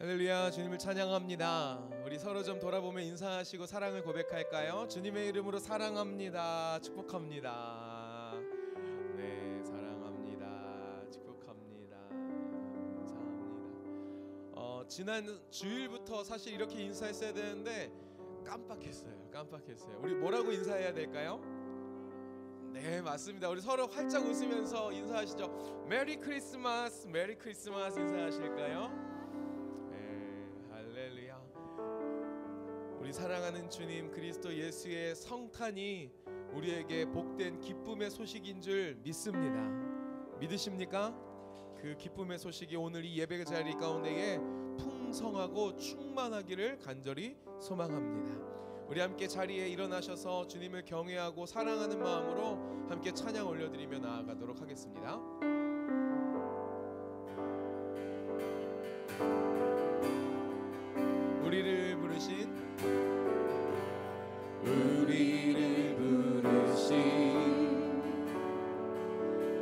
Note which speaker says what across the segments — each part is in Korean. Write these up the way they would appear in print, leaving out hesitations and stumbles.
Speaker 1: 할렐루야. 주님을 찬양합니다. 우리 서로 좀 돌아보며 인사하시고 사랑을 고백할까요? 주님의 이름으로 사랑합니다. 축복합니다. 네, 사랑합니다. 축복합니다. 감사합니다. 지난 주일부터 사실 이렇게 인사했어야 되는데 깜빡했어요. 우리 뭐라고 인사해야 될까요? 네, 맞습니다. 우리 서로 활짝 웃으면서 인사하시죠. 메리 크리스마스, 메리 크리스마스 인사하실까요? 우리 사랑하는 주님 그리스도 예수의 성탄이 우리에게 복된 기쁨의 소식인 줄 믿습니다. 믿으십니까? 그 기쁨의 소식이 오늘 이 예배 자리 가운데에 풍성하고 충만하기를 간절히 소망합니다. 우리 함께 자리에 일어나셔서 주님을 경외하고 사랑하는 마음으로 함께 찬양 올려드리며 나아가도록 하겠습니다. 우리를 부르신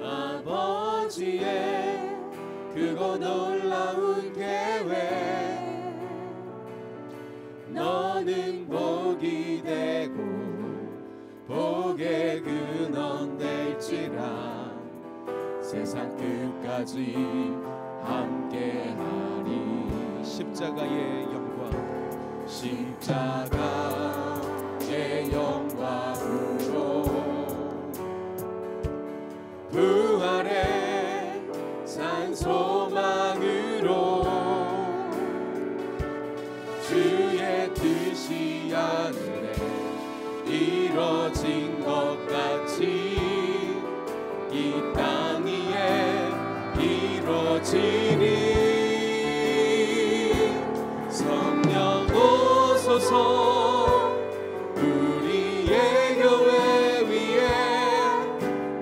Speaker 2: 아버지의 크고 놀라운 계획, 너는 복이 되고 복의 근원 될지라. 세상 끝까지 함께하리.
Speaker 1: 십자가의 영광,
Speaker 2: 십자가의 영광으로 부활의 산 소망으로 주의 뜻이 하늘에 이뤄진 것 같이 이 땅 위에 이뤄지니. 성령 오소서 우리의 교회 위에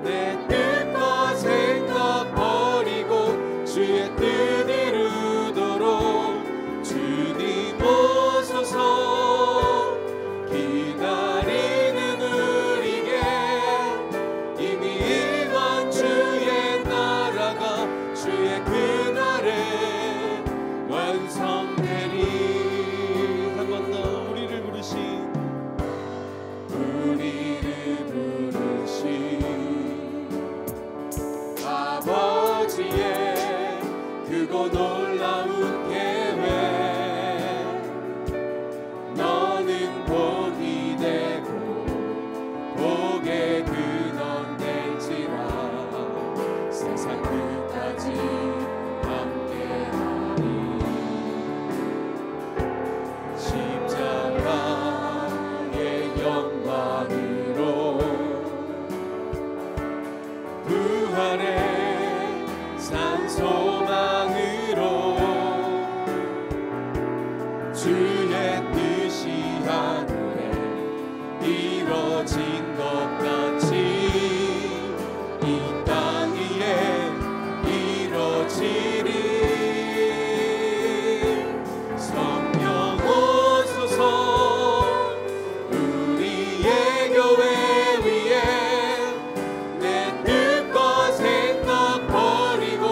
Speaker 2: 내 뜻과 생각 버리고 주의 뜻 이루도록 주님 오소서. 기다리는 우리에게 이미 이번 주의 나라가 주의 그날에 완성되리. 아버지의 크고 놀라운 계획, 너는 복이 되고 복의 근원 될지라. 세상 끝까지 함께하리. 십자가의 영광으로 부활의 산 소망으로 주의 뜻이 하늘에 이뤄진 것 같이 이 땅 위에 이뤄지리. 성령 오소서 우리의 교회 위에 내 뜻과 생각 버리고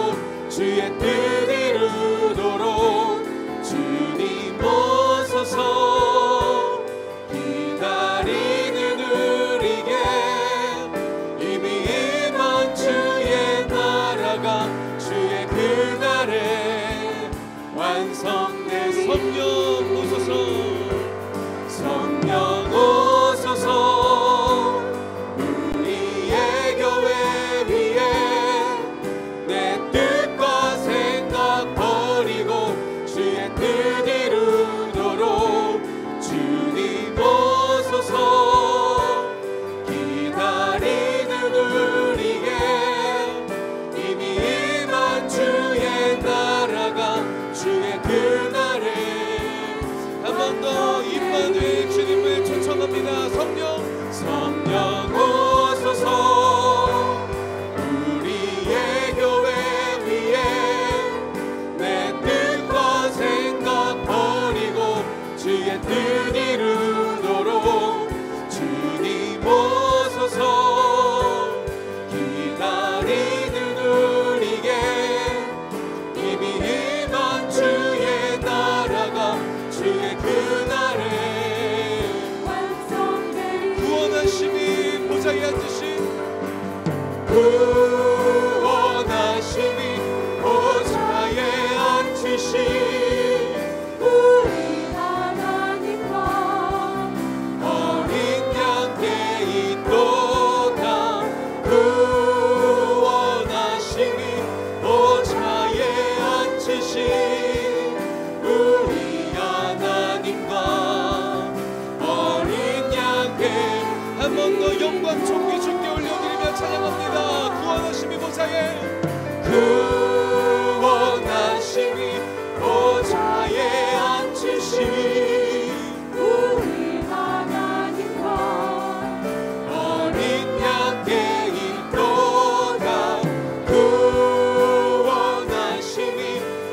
Speaker 2: 주의 뜻 이루도록 주님 오소서. 기다리는 우리에게 이미 이번 주의 나라가 주의 그날에 완성된. 성령 오소서, 성령 오소서 우리의 교회 위에 내 뜻과 생각 버리고 주의 뜻 이루도록 주님 오소서. 기다리는 우리에게 이미 임한 주의 나라가 주의 그날 구원하심이 보좌에 앉으신
Speaker 3: 우리 하나님과
Speaker 2: 어린 양께 있도다. 구원하심이 보좌에 앉으신 우리 하나님과 어린 양께
Speaker 1: 한 번 더 영광 존귀 주께 올려드리며 찬양합니다. 구원하심이 보좌에
Speaker 2: 구원하심이 보좌에 앉으신
Speaker 3: 우리 하나님과
Speaker 2: 어린 양께 있도다. 구원하심이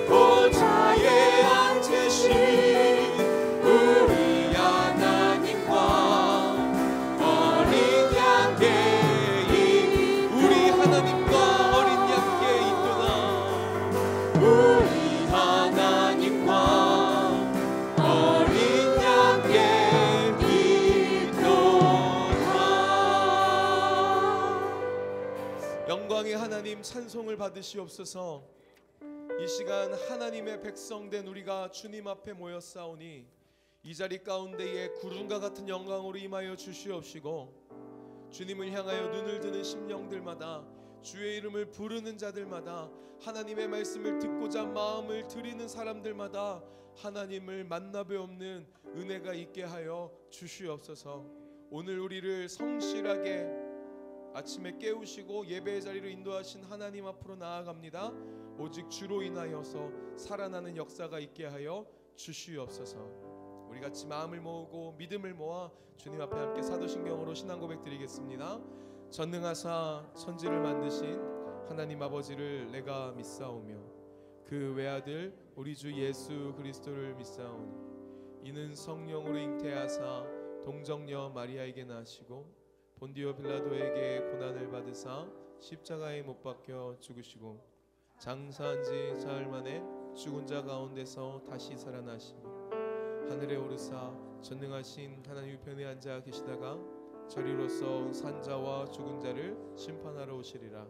Speaker 2: 보좌에 앉으신 우리 하나님과 어린 양께
Speaker 1: 우리 하나님과 어린 양께 있도다.
Speaker 2: 우리 하나님과 어린 양께 있도다.
Speaker 1: 영광의 하나님 찬송을 받으시옵소서. 이 시간 하나님의 백성된 우리가 주님 앞에 모였사오니 이 자리 가운데에 구름과 같은 영광으로 임하여 주시옵시고 주님을 향하여 눈을 드는 심령들마다 주의 이름을 부르는 자들마다 하나님의 말씀을 듣고자 마음을 드리는 사람들마다 하나님을 만나 뵈옵는 은혜가 있게 하여 주시옵소서. 오늘 우리를 성실하게 아침에 깨우시고 예배의 자리로 인도하신 하나님 앞으로 나아갑니다. 오직 주로 인하여서 살아나는 역사가 있게 하여 주시옵소서. 우리 같이 마음을 모으고 믿음을 모아 주님 앞에 함께 사도신경으로 신앙 고백 드리겠습니다. 전능하사 천지를 만드신 하나님 아버지를 내가 믿사오며 그 외아들 우리 주 예수 그리스도를 믿사오니 이는 성령으로 잉태하사 동정녀 마리아에게 나시고 본디오 빌라도에게 고난을 받으사 십자가에 못 박혀 죽으시고 장사한 지 사흘 만에 죽은 자 가운데서 다시 살아나시며 하늘에 오르사 전능하신 하나님 우편에 앉아 계시다가 저리로서 산자와 죽은 자를 심판하러 오시리라.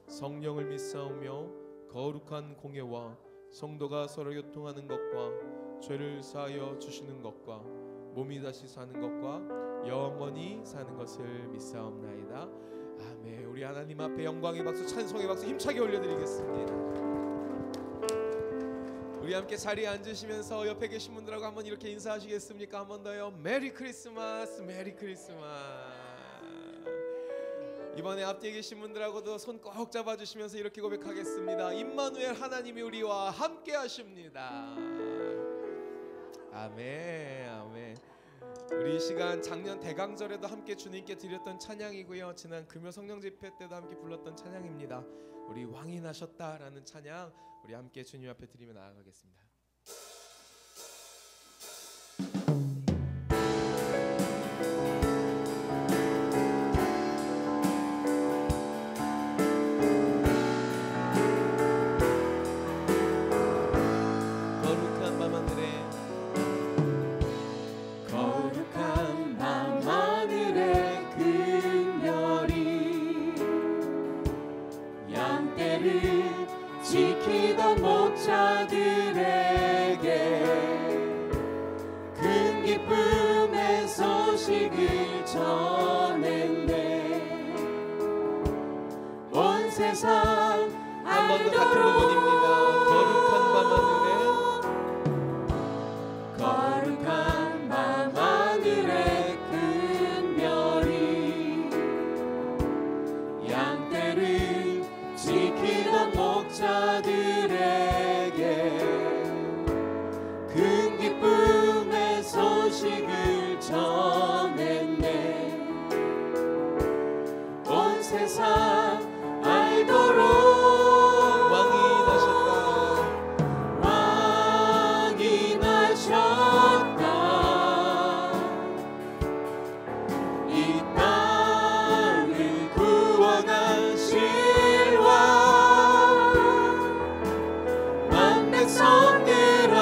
Speaker 1: 성령을 믿사오며 거룩한 공예와 성도가 서로 교통하는 것과 죄를 사하여 주시는 것과 몸이 다시 사는 것과 영원히 사는 것을 믿사옵나이다. 아멘. 우리 하나님 앞에 영광의 박수, 찬송의 박수 힘차게 올려드리겠습니다. 우리 함께 자리에 앉으시면서 옆에 계신 분들하고 한번 이렇게 인사하시겠습니까? 한 번 더요. 메리 크리스마스, 메리 크리스마스. 이번에 앞뒤에 계신 분들하고도 손 꼭 잡아주시면서 이렇게 고백하겠습니다. 임마누엘 하나님이 우리와 함께 하십니다. 아멘, 아멘. 우리 이 시간 작년 대강절에도 함께 주님께 드렸던 찬양이고요. 지난 금요 성령 집회 때도 함께 불렀던 찬양입니다. 우리 왕이 나셨다라는 찬양 우리 함께 주님 앞에 드리며 나아가겠습니다. 거룩한 밤하늘에
Speaker 2: 거룩한 밤하늘의 금별이 양떼를 지키던 목자들에게 큰 기쁨의 소식을 전했네. 온 세상
Speaker 1: 한 번 더 같은 부분입니다. 거룩한 밤하늘에
Speaker 2: 거룩한 밤하늘의 금별이 양떼를 지키던 목자들에게 큰 기쁨의 소식을 전했네. 온 세상 알도록
Speaker 1: 왕이 나셨다.
Speaker 2: 왕이 나셨다. 이 땅을 구원하실 왕. 만 백성들아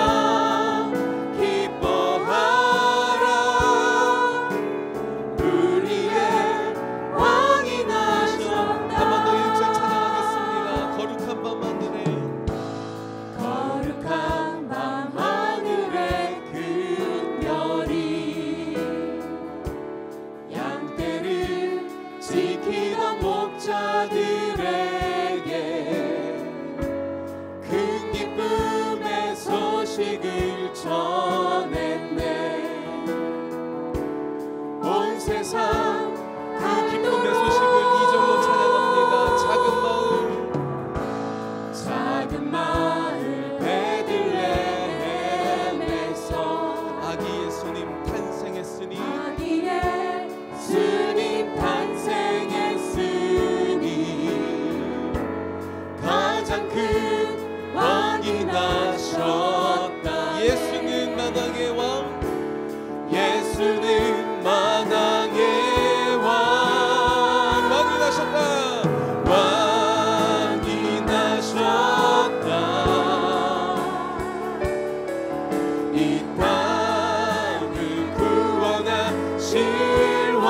Speaker 2: 기뻐하라. 우리의 왕이 나셨다. 자들에게 큰 기쁨의 소식을 전했네. 온 세상
Speaker 1: 그 기쁨의 소식을 2절로 찬양합니다.
Speaker 2: 작은 마을 베들레헴에서
Speaker 1: 아기 예수님 탄생했으니
Speaker 2: 예수님 탄생했으니 가장 큰 왕이 나셨다.
Speaker 1: 예수는 만왕의 왕,
Speaker 2: 예수는 만왕의 왕,
Speaker 1: 왕이 나셨다.
Speaker 2: 왕이 나셨다. 이 땅을 구원하실 왕,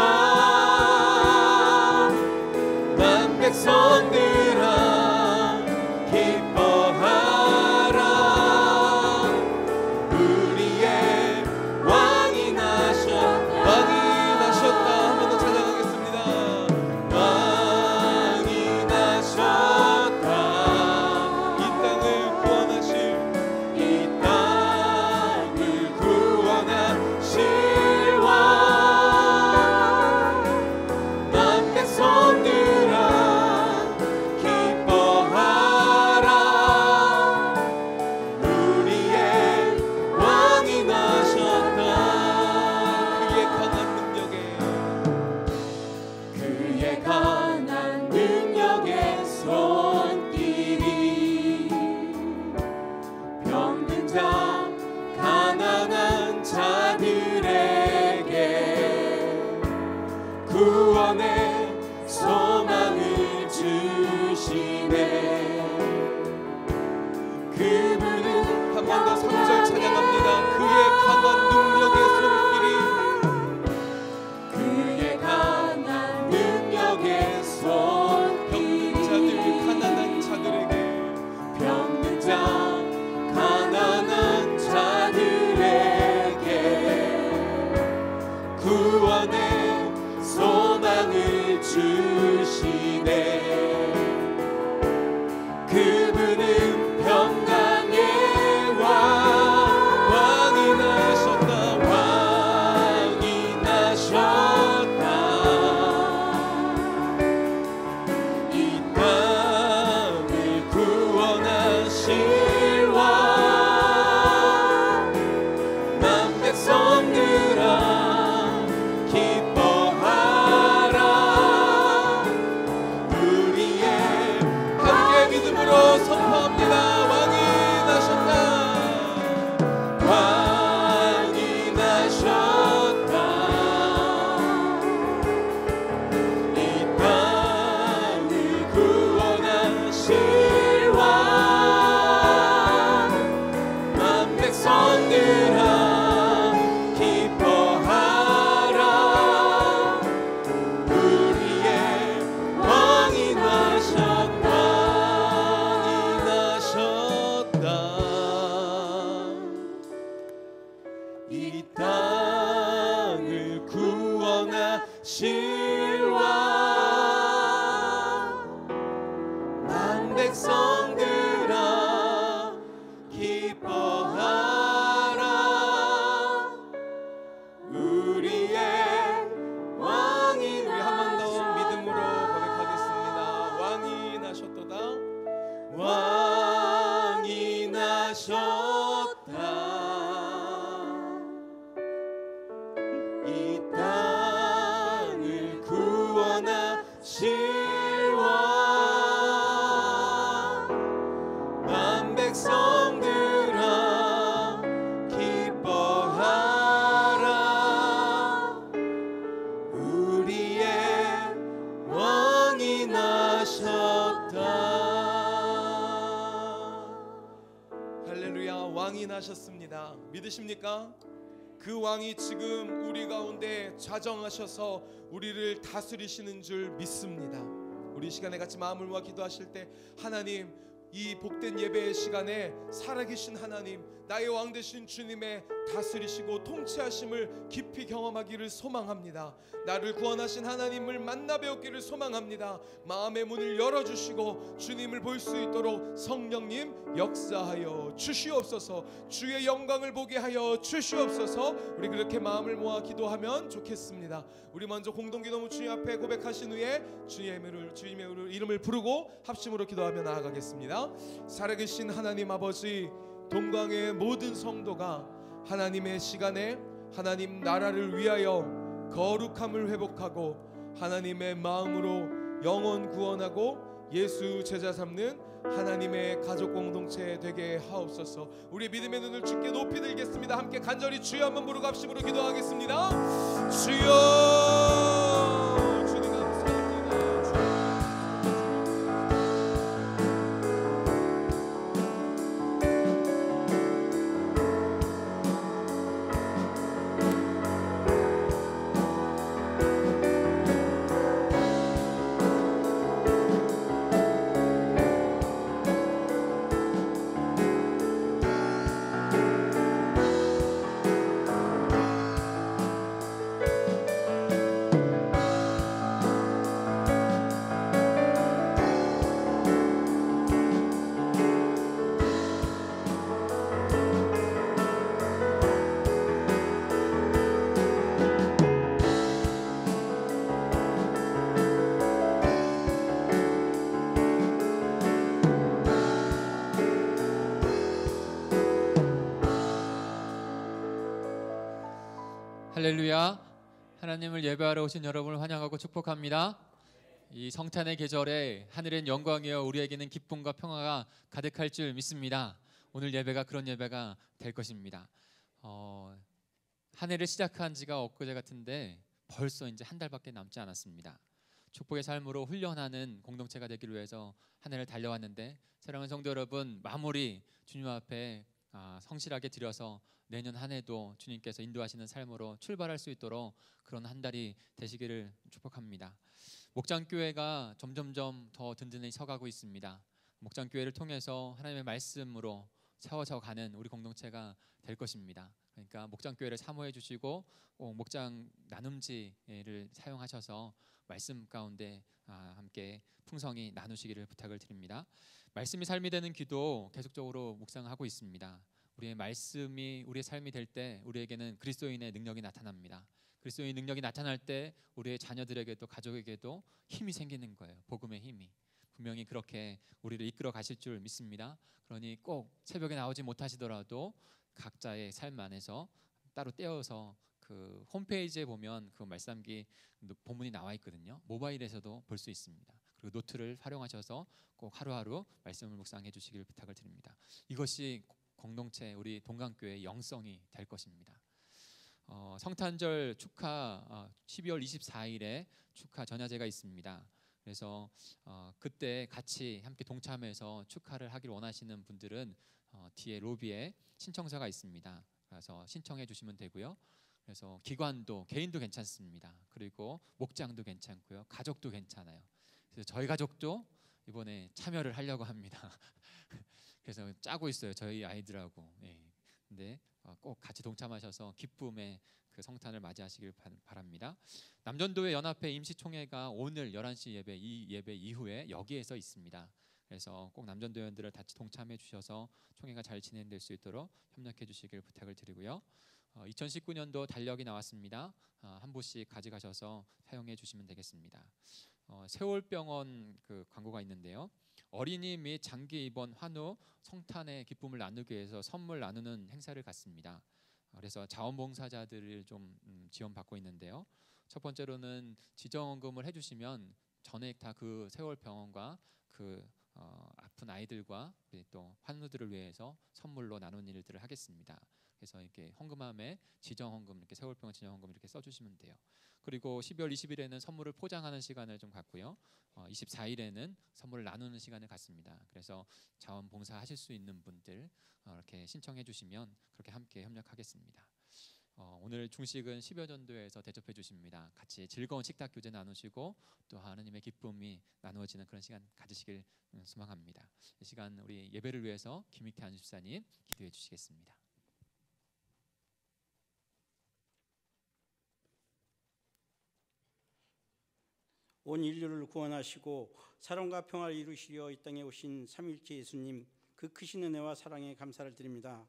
Speaker 2: 난 백성들아 기뻐하라. 우리의 왕이 나셨다.
Speaker 1: 왕이 나셨다. 한 번 더 찬양하겠습니다.
Speaker 2: 왕이 나셨다.
Speaker 1: 이 땅을 구원하실
Speaker 2: 이 땅을 구원하실 왕, 난 백성들아 기뻐하라. 우리의 왕이 나셨다.
Speaker 1: 그의 강한 능력의
Speaker 2: 손길이 병든 자 가난한 자들에게 구원의 소망을 주시네. 그분은
Speaker 1: 한 번 더 3절 찬양합니다. 그의 강한 능력의 손길이
Speaker 2: 그의 강한 능력의
Speaker 1: 병든 자들
Speaker 2: 손길이
Speaker 1: 가난한 자들에게
Speaker 2: 병든 자 가난한 자들에게 구원의 소망을 주시네. 그분은 평강의 왕,
Speaker 1: 왕이 나셨다.
Speaker 2: 왕이 나셨다. 이 땅을 구원하실 왕, 난 백성들아 기뻐하라. 우리의
Speaker 1: 함께 믿음으로 선포합니다. 왕이 나셨다.
Speaker 2: 왕이 나셨다. 이 땅을 구원하실 왕, 난 백성들아 기뻐하라. 우리의 왕이 나셨다. 이 땅을 구원하실 왕, 난 백성들아 기뻐하라. 우리의 왕이
Speaker 1: 우리 한 번 더 믿음으로 고백하겠습니다. 왕이 나셨도다.
Speaker 2: 왕이 나셨다. 이 땅을 구원하실 왕, 난 백성들아 기뻐하라. 우리의 왕이 나셨다.
Speaker 1: 할렐루야. 왕이 나셨습니다. 믿으십니까? 그 왕이 지금 우리 가운데 좌정하셔서 우리를 다스리시는 줄 믿습니다. 우리 이 시간에 같이 마음을 모아 기도하실 때 하나님, 이 복된 예배의 시간에 살아계신 하나님, 나의 왕 되신 주님의 다스리시고 통치하심을 깊이 경험하기를 소망합니다. 나를 구원하신 하나님을 만나 뵙기를 소망합니다. 마음의 문을 열어주시고 주님을 볼 수 있도록 성령님 역사하여 주시옵소서. 주의 영광을 보게 하여 주시옵소서. 우리 그렇게 마음을 모아 기도하면 좋겠습니다. 우리 먼저 공동기도 주님 앞에 고백하신 후에 주님의 이름을 부르고 합심으로 기도하며 나아가겠습니다. 살아계신 하나님 아버지, 동광의 모든 성도가 하나님의 시간에 하나님 나라를 위하여 거룩함을 회복하고 하나님의 마음으로 영혼 구원하고 예수 제자 삼는 하나님의 가족 공동체 되게 하옵소서. 우리 믿음의 눈을 주께 높이 들겠습니다. 함께 간절히 주여 한번 부르고 합심으로 기도하겠습니다. 주여, 주님 감사합니다. 주여.
Speaker 4: 할렐루야. 하나님을 예배하러 오신 여러분을 환영하고 축복합니다. 이 성탄의 계절에 하늘엔 영광이여 우리에게는 기쁨과 평화가 가득할 줄 믿습니다. 오늘 예배가 그런 예배가 될 것입니다. 한 해를 시작한 지가 엊그제 같은데 벌써 이제 한 달밖에 남지 않았습니다. 축복의 삶으로 훈련하는 공동체가 되기를 위해서 한 해를 달려왔는데, 사랑하는 성도 여러분, 마무리 주님 앞에 성실하게 드려서 내년 한 해도 주님께서 인도하시는 삶으로 출발할 수 있도록 그런 한 달이 되시기를 축복합니다. 목장교회가 점점점 더 든든히 서가고 있습니다. 목장교회를 통해서 하나님의 말씀으로 세워져 가는 우리 공동체가 될 것입니다. 그러니까 목장교회를 사모해 주시고 목장 나눔지를 사용하셔서 말씀 가운데 함께 풍성히 나누시기를 부탁을 드립니다. 말씀이 삶이 되는 기도 계속적으로 묵상하고 있습니다. 우리의 말씀이 우리의 삶이 될 때 우리에게는 그리스도인의 능력이 나타납니다. 그리스도의 능력이 나타날 때 우리의 자녀들에게도 가족에게도 힘이 생기는 거예요. 복음의 힘이. 분명히 그렇게 우리를 이끌어 가실 줄 믿습니다. 그러니 꼭 새벽에 나오지 못하시더라도 각자의 삶 안에서 따로 떼어서 그 홈페이지에 보면 그 말씀기 본문이 나와 있거든요. 모바일에서도 볼 수 있습니다. 그리고 노트를 활용하셔서 꼭 하루하루 말씀을 묵상해 주시길 부탁을 드립니다. 이것이 공동체 우리 동강교회의 영성이 될 것입니다. 성탄절 축하 12월 24일에 축하 전야제가 있습니다. 그래서 그때 같이 함께 동참해서 축하를 하길 원하시는 분들은 뒤에 로비에 신청서가 있습니다. 그래서 신청해 주시면 되고요. 그래서 기관도 개인도 괜찮습니다. 그리고 목장도 괜찮고요. 가족도 괜찮아요. 그래서 저희 가족도 이번에 참여를 하려고 합니다. 그래서 짜고 있어요. 저희 아이들하고. 근데 꼭 같이 동참하셔서 기쁨의 그 성탄을 맞이하시길 바랍니다. 남전도회 연합회 임시총회가 오늘 11시 예배, 이 예배 이후에 여기에서 있습니다. 그래서 꼭 남전도회원들을 같이 동참해 주셔서 총회가 잘 진행될 수 있도록 협력해 주시길 부탁을 드리고요. 2019년도 달력이 나왔습니다. 한 부씩 가져가셔서 사용해 주시면 되겠습니다. 세월병원 그 광고가 있는데요. 어린이 및 장기 입원 환우 성탄의 기쁨을 나누기 위해서 선물 나누는 행사를 갖습니다. 그래서 자원봉사자들을 좀 지원받고 있는데요. 첫 번째로는 지정헌금을 해주시면 전액 다 그 세월병원과 그 아픈 아이들과 또 환우들을 위해서 선물로 나눈 일들을 하겠습니다. 그래서 이렇게 헌금함에 지정헌금, 이렇게 세월병원 지정헌금 이렇게 써주시면 돼요. 그리고 12월 20일에는 선물을 포장하는 시간을 좀 갖고요. 24일에는 선물을 나누는 시간을 갖습니다. 그래서 자원봉사 하실 수 있는 분들 이렇게 신청해 주시면 그렇게 함께 협력하겠습니다. 오늘 중식은 10여 전도에서 대접해 주십니다. 같이 즐거운 식탁 교제 나누시고 또 하나님의 기쁨이 나누어지는 그런 시간 가지시길 소망합니다. 이 시간 우리 예배를 위해서 김익태 안집사님 기도해 주시겠습니다.
Speaker 5: 온 인류를 구원하시고 사랑과 평화를 이루시려 이 땅에 오신 삼위일체 예수님, 그 크신 은혜와 사랑에 감사를 드립니다.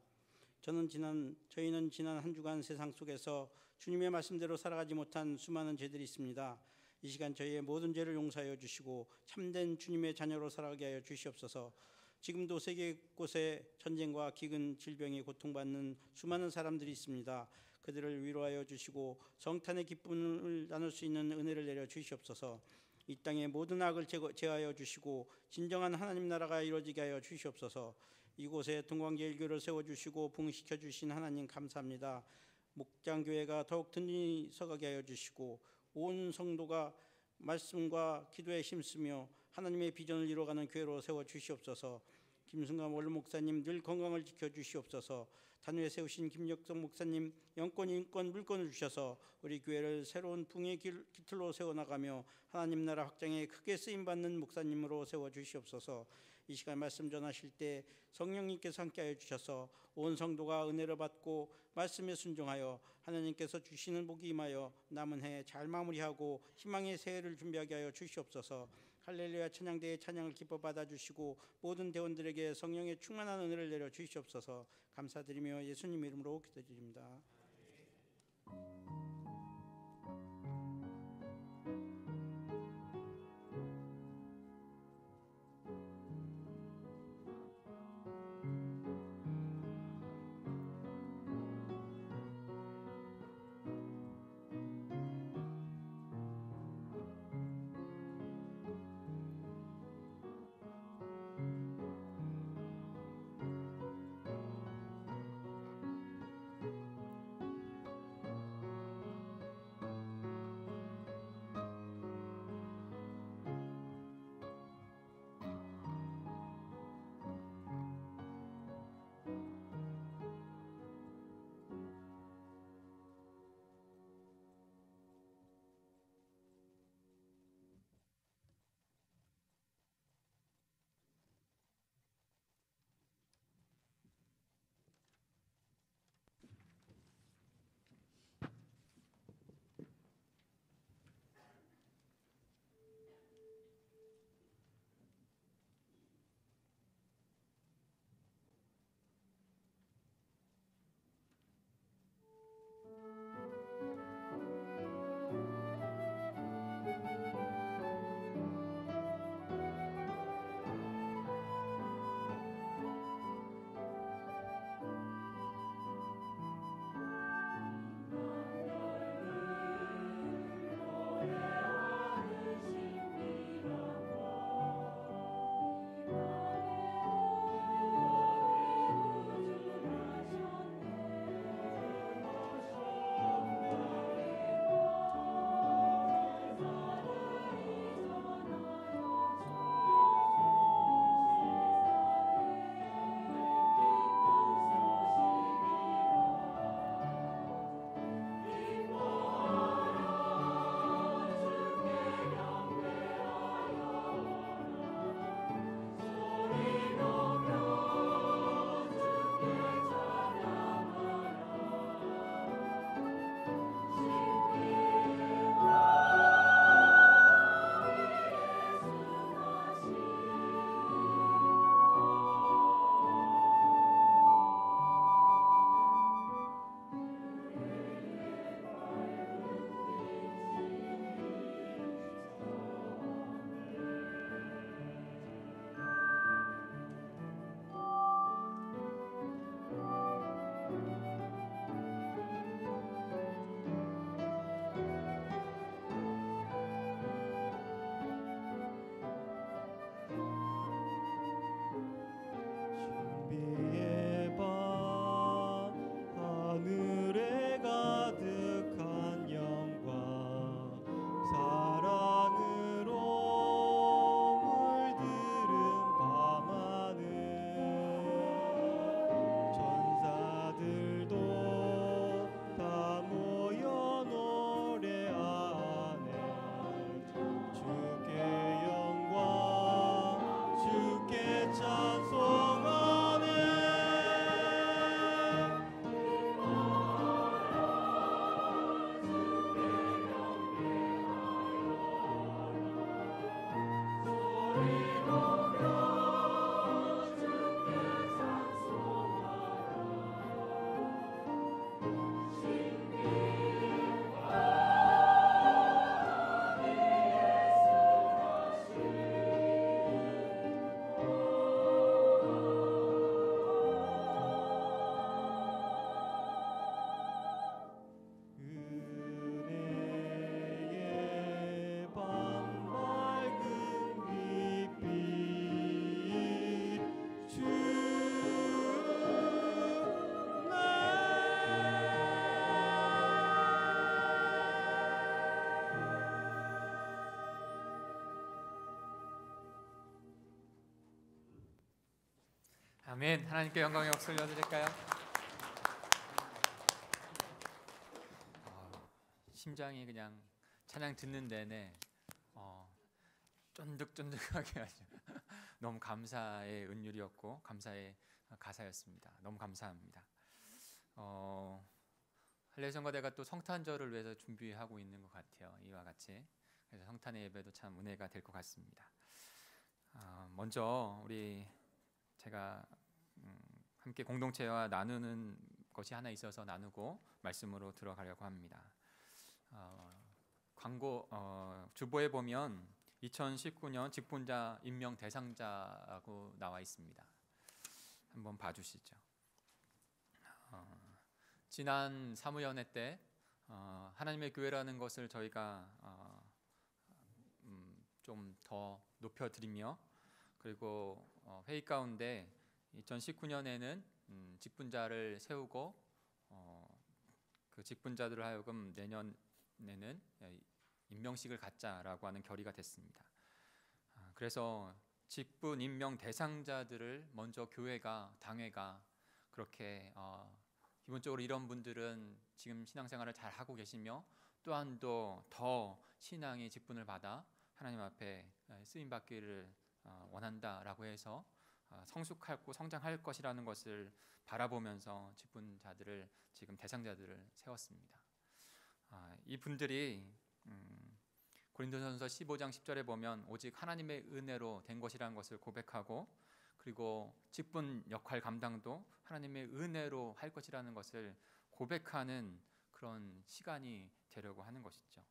Speaker 5: 저희는 지난 한 주간 세상 속에서 주님의 말씀대로 살아가지 못한 수많은 죄들이 있습니다. 이 시간 저희의 모든 죄를 용서하여 주시고 참된 주님의 자녀로 살아가게 하여 주시옵소서. 지금도 세계 곳에 전쟁과 기근, 질병에 고통받는 수많은 사람들이 있습니다. 그들을 위로하여 주시고 성탄의 기쁨을 나눌 수 있는 은혜를 내려 주시옵소서. 이 땅의 모든 악을 제하여 주시고 진정한 하나님 나라가 이루어지게 하여 주시옵소서. 이곳에 동방제일교를 세워주시고 부흥시켜 주신 하나님 감사합니다. 목장교회가 더욱 든든히 서가게 하여 주시고 온 성도가 말씀과 기도에 힘쓰며 하나님의 비전을 이루어가는 교회로 세워주시옵소서. 김승관 원로 목사님 늘 건강을 지켜주시옵소서. 단위에 세우신 김역성 목사님 영권, 인권, 물권을 주셔서 우리 교회를 새로운 붕의 기틀로 세워나가며 하나님 나라 확장에 크게 쓰임받는 목사님으로 세워주시옵소서. 이 시간 말씀 전하실 때 성령님께서 함께하여 주셔서 온 성도가 은혜를 받고 말씀에 순종하여 하나님께서 주시는 복이 임하여 남은 해 잘 마무리하고 희망의 새해를 준비하게 하여 주시옵소서. 할렐루야 찬양대의 찬양을 기뻐 받아주시고 모든 대원들에게 성령의 충만한 은혜를 내려 주시옵소서. 감사드리며 예수님 이름으로 기도드립니다.
Speaker 4: 아멘. 하나님께 영광의 박수 올려드릴까요? 심장이 그냥 찬양 듣는 내내 쫀득쫀득하게 하죠. 너무 감사의 은율이었고 감사의 가사였습니다. 너무 감사합니다. 할례성가대가 또 성탄절을 위해서 준비하고 있는 것 같아요. 이와 같이. 그래서 성탄의 예배도 참 은혜가 될 것 같습니다. 먼저 제가 함께 공동체와 나누는 것이 하나 있어서 나누고 말씀으로 들어가려고 합니다. 광고 주보에 보면 2019년 직분자 임명 대상자라고 나와 있습니다. 한번 봐주시죠. 지난 사무연회 때 하나님의 교회라는 것을 저희가 좀 더 높여드리며 그리고 회의 가운데 2019년에는 직분자를 세우고 그 직분자들을 하여금 내년에는 임명식을 갖자라고 하는 결의가 됐습니다. 그래서 직분 임명 대상자들을 먼저 교회가 당회가 그렇게 기본적으로 이런 분들은 지금 신앙생활을 잘 하고 계시며 또한 더 신앙의 직분을 받아 하나님 앞에 쓰임 받기를 원한다라고 해서 성숙하고 성장할 것이라는 것을 바라보면서 직분자들을 지금 대상자들을 세웠습니다. 이 분들이 고린도전서 15장 10절에 보면 오직 하나님의 은혜로 된 것이라는 것을 고백하고 그리고 직분 역할 감당도 하나님의 은혜로 할 것이라는 것을 고백하는 그런 시간이 되려고 하는 것이죠.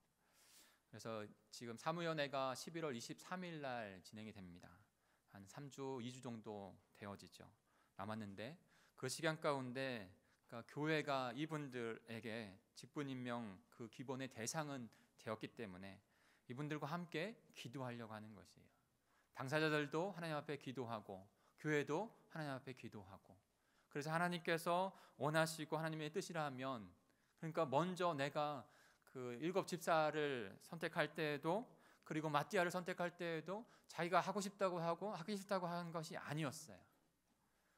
Speaker 4: 그래서 지금 사무연회가 11월 23일 날 진행이 됩니다. 한 3주, 2주 정도 되어지죠. 남았는데 그 시간 가운데 그러니까 교회가 이분들에게 직분 임명 그 기본의 대상은 되었기 때문에 이분들과 함께 기도하려고 하는 것이에요. 당사자들도 하나님 앞에 기도하고 교회도 하나님 앞에 기도하고 그래서 하나님께서 원하시고 하나님의 뜻이라 하면 그러니까 먼저 내가 그 7 집사를 선택할 때에도 그리고 마띠아를 선택할 때에도 자기가 하고 싶다고 하고 하기 싫다고 하는 것이 아니었어요.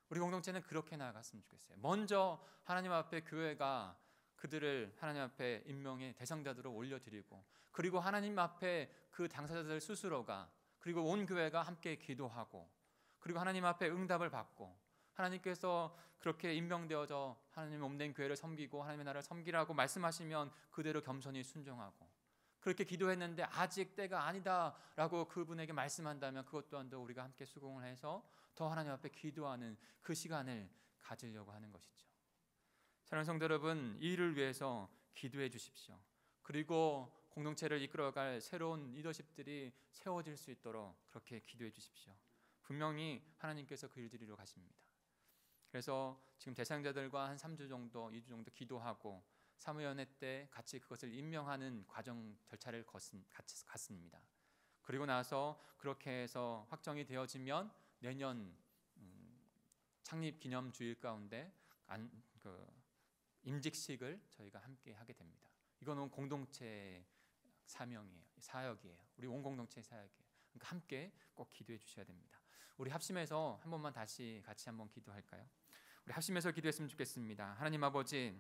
Speaker 4: 우리 공동체는 그렇게 나아갔으면 좋겠어요. 먼저 하나님 앞에 교회가 그들을 하나님 앞에 임명의 대상자들로 올려드리고 그리고 하나님 앞에 그 당사자들 스스로가 그리고 온 교회가 함께 기도하고 그리고 하나님 앞에 응답을 받고 하나님께서 그렇게 임명되어져 하나님 몸된 교회를 섬기고 하나님의 나라를 섬기라고 말씀하시면 그대로 겸손히 순종하고 그렇게 기도했는데 아직 때가 아니다라고 그분에게 말씀한다면 그것 또한도 우리가 함께 수긍을 해서 더 하나님 앞에 기도하는 그 시간을 가지려고 하는 것이죠. 사랑하는 성도 여러분, 이 일을 위해서 기도해 주십시오. 그리고 공동체를 이끌어갈 새로운 리더십들이 세워질 수 있도록 그렇게 기도해 주십시오. 분명히 하나님께서 그 일들 이루어 가십니다. 그래서 지금 대상자들과 한 3주 정도, 2주 정도 기도하고 사무연회 때 같이 그것을 임명하는 과정 절차를 같이 갔습니다. 그리고 나서 그렇게 해서 확정이 되어지면 내년 창립 기념 주일 가운데 임직식을 저희가 함께 하게 됩니다. 이거는 공동체 사명이에요, 사역이에요. 우리 온 공동체의 사역이에요. 그러니까 함께 꼭 기도해 주셔야 됩니다. 우리 합심해서 한 번만 다시 같이 한번 기도할까요? 우리 합심해서 기도했으면 좋겠습니다. 하나님 아버지,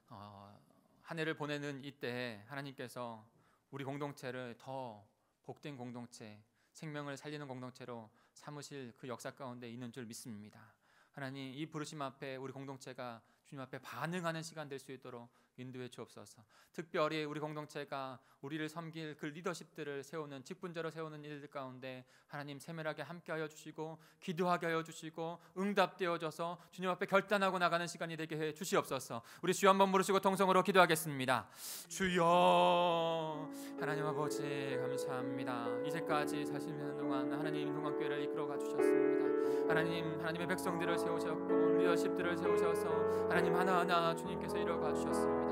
Speaker 4: 한 해를 보내는 이때에 하나님께서 우리 공동체를 더 복된 공동체, 생명을 살리는 공동체로 삼으실 그 역사 가운데 있는 줄 믿습니다. 하나님, 이 부르심 앞에 우리 공동체가 주님 앞에 반응하는 시간 될 수 있도록 인도해 주옵소서. 특별히 우리 공동체가 우리를 섬길 그 리더십들을 세우는 직분자로 세우는 일들 가운데 하나님 세밀하게 함께하여 주시고 기도하게 하여 주시고 응답되어져서 주님 앞에 결단하고 나가는 시간이 되게 해 주시옵소서. 우리 주여 한번 부르시고 통성으로 기도하겠습니다. 주여, 하나님 아버지 감사합니다. 이제까지 사시는 동안 하나님 동안교회를 이끌어가 주셨습니다. 하나님, 하나님의 백성들을 세우셨고 리더십들을 세우셔서 하나님 하나하나 주님께서 이뤄가 주셨습니다.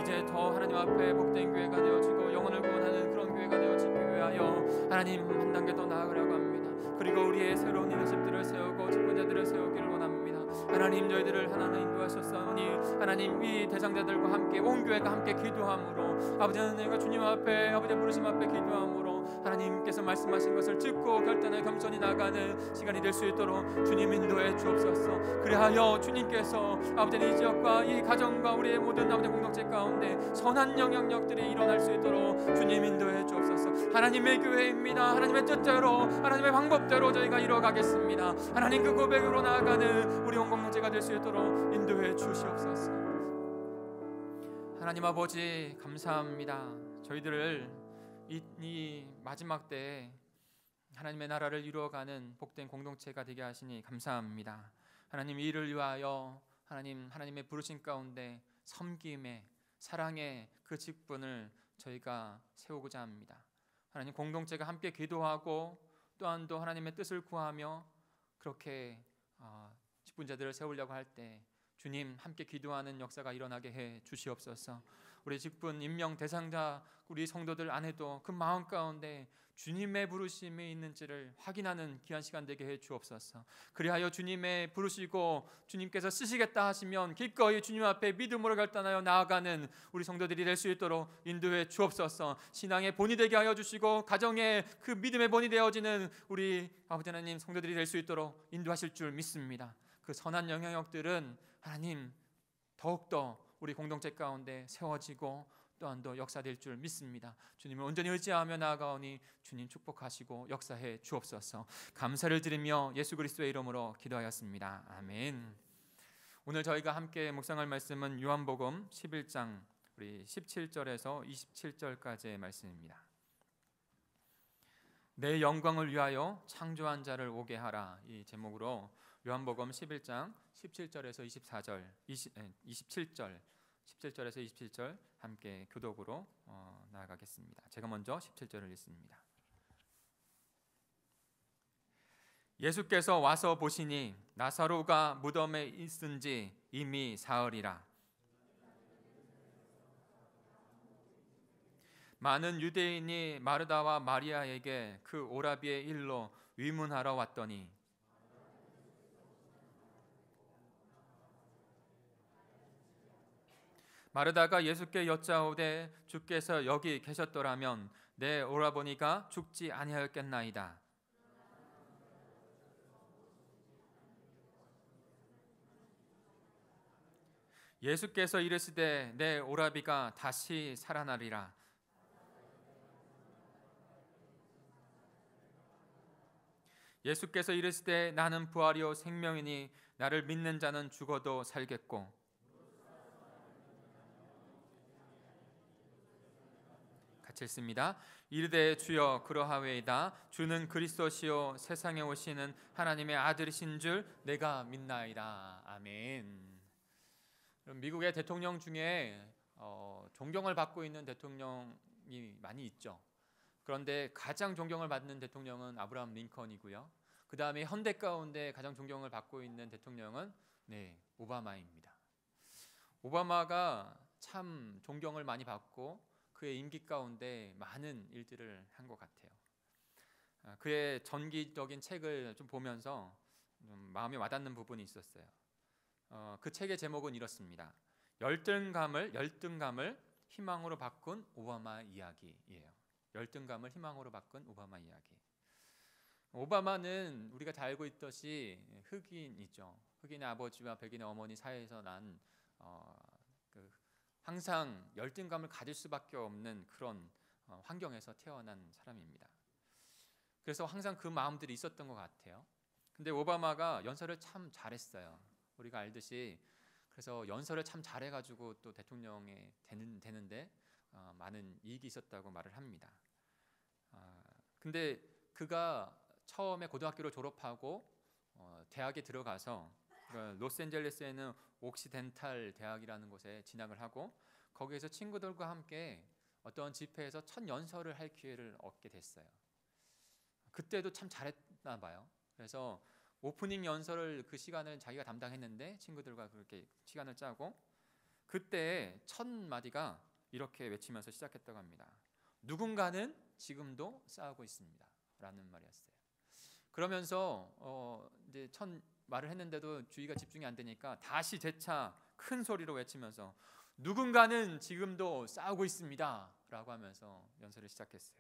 Speaker 4: 이제 더 하나님 앞에 복된 교회가 되어지고 영혼을 구원하는 그런 교회가 되어지기 위하여 하나님 한 단계 더 나아가려고 합니다. 그리고 우리의 새로운 리더십들을 세우고 직분자들을 세우기를 원합니다. 하나님, 저희들을 하나님 인도하셨사오니 하나님 이 대상자들과 함께 온 교회가 함께 기도함으로 아버지 하나님과 주님 앞에 아버지의 부르심 앞에 기도함으로 하나님께서 말씀하신 것을 듣고 결단하여 겸손히 나가는 시간이 될 수 있도록 주님 인도해 주옵소서. 그리하여 주님께서 아버지 이 지역과 이 가정과 우리의 모든 아버지 공동체 가운데 선한 영향력들이 일어날 수 있도록 주님 인도해 주옵소서. 하나님의 교회입니다. 하나님의 뜻대로 하나님의 방법대로 저희가 이루어가겠습니다. 하나님 그 고백으로 나아가는 우리 온 공동체가 될 수 있도록 인도해 주시옵소서. 하나님 아버지 감사합니다. 저희들을 이 마지막 때에 하나님의 나라를 이루어가는 복된 공동체가 되게 하시니 감사합니다. 하나님 이 일을 위하여 하나님의 부르신 가운데 섬김의 사랑의 그 직분을 저희가 세우고자 합니다. 하나님 공동체가 함께 기도하고 또한 또 하나님의 뜻을 구하며 그렇게 직분자들을 세우려고 할 때 주님 함께 기도하는 역사가 일어나게 해 주시옵소서. 우리 직분 임명 대상자 우리 성도들 안에도 그 마음 가운데 주님의 부르심이 있는지를 확인하는 귀한 시간 되게 해 주옵소서. 그리하여 주님의 부르시고 주님께서 쓰시겠다 하시면 기꺼이 주님 앞에 믿음으로 결단하여 나아가는 우리 성도들이 될 수 있도록 인도해 주옵소서. 신앙의 본이 되게 하여 주시고 가정의 그 믿음의 본이 되어지는 우리 아버지 하나님 성도들이 될 수 있도록 인도하실 줄 믿습니다. 그 선한 영향력들은 하나님 더욱더 우리 공동체 가운데 세워지고 또한 더 역사될 줄 믿습니다. 주님을 온전히 의지하며 나아가오니 주님 축복하시고 역사해 주옵소서. 감사를 드리며 예수 그리스도의 이름으로 기도하였습니다. 아멘. 오늘 저희가 함께 묵상할 말씀은 요한복음 11장 우리 17절에서 27절까지의 말씀입니다. 내 영광을 위하여 창조한 자를 오게 하라, 이 제목으로 요한복음 11장 17절에서 27절 17절에서 27절 함께 교독으로 나아가겠습니다. 제가 먼저 17절을 읽습니다. 예수께서 와서 보시니 나사로가 무덤에 있은 지 이미 사흘이라. 많은 유대인이 마르다와 마리아에게 그 오라비의 일로 위문하러 왔더니 마르다가 예수께 여짜오되 주께서 여기 계셨더라면 내 오라버니가 죽지 아니하였겠나이다. 예수께서 이르시되 내 오라비가 다시 살아나리라. 예수께서 이르시되 나는 부활이요 생명이니 나를 믿는 자는 죽어도 살겠고 같이 읽습니다. 이르되 주여 그러하외이다. 주는 그리스도시요 세상에 오시는 하나님의 아들이신 줄 내가 믿나이다. 아멘. 미국의 대통령 중에 존경을 받고 있는 대통령이 많이 있죠. 그런데 가장 존경을 받는 대통령은 아브라함 링컨이고요. 그 다음에 현대 가운데 가장 존경을 받고 있는 대통령은 오바마입니다. 오바마가 참 존경을 많이 받고 그의 임기 가운데 많은 일들을 한 것 같아요. 그의 전기적인 책을 좀 보면서 마음에 와닿는 부분이 있었어요. 그 책의 제목은 이렇습니다. 열등감을 희망으로 바꾼 오바마 이야기예요. 열등감을 희망으로 바꾼 오바마 이야기. 오바마는 우리가 다 알고 있듯이 흑인이죠. 흑인의 아버지와 백인의 어머니 사이에서 난 항상 열등감을 가질 수밖에 없는 그런 환경에서 태어난 사람입니다. 그래서 항상 그 마음들이 있었던 것 같아요. 근데 오바마가 연설을 참 잘했어요. 우리가 알듯이 그래서 연설을 참 잘해가지고 또 대통령에 되는데 많은 이익이 있었다고 말을 합니다. 근데 그가 처음에 고등학교를 졸업하고 대학에 들어가서 로스앤젤레스에는 옥시덴탈 대학이라는 곳에 진학을 하고 거기에서 친구들과 함께 어떤 집회에서 첫 연설을 할 기회를 얻게 됐어요. 그때도 참 잘했나 봐요. 그래서 오프닝 연설을 그 시간을 자기가 담당했는데 친구들과 그렇게 시간을 짜고 그때 첫 마디가 이렇게 외치면서 시작했다고 합니다. 누군가는 지금도 싸우고 있습니다 라는 말이었어요. 그러면서 이제 첫 말을 했는데도 주의가 집중이 안 되니까 다시 재차 큰 소리로 외치면서 누군가는 지금도 싸우고 있습니다 라고 하면서 연설을 시작했어요.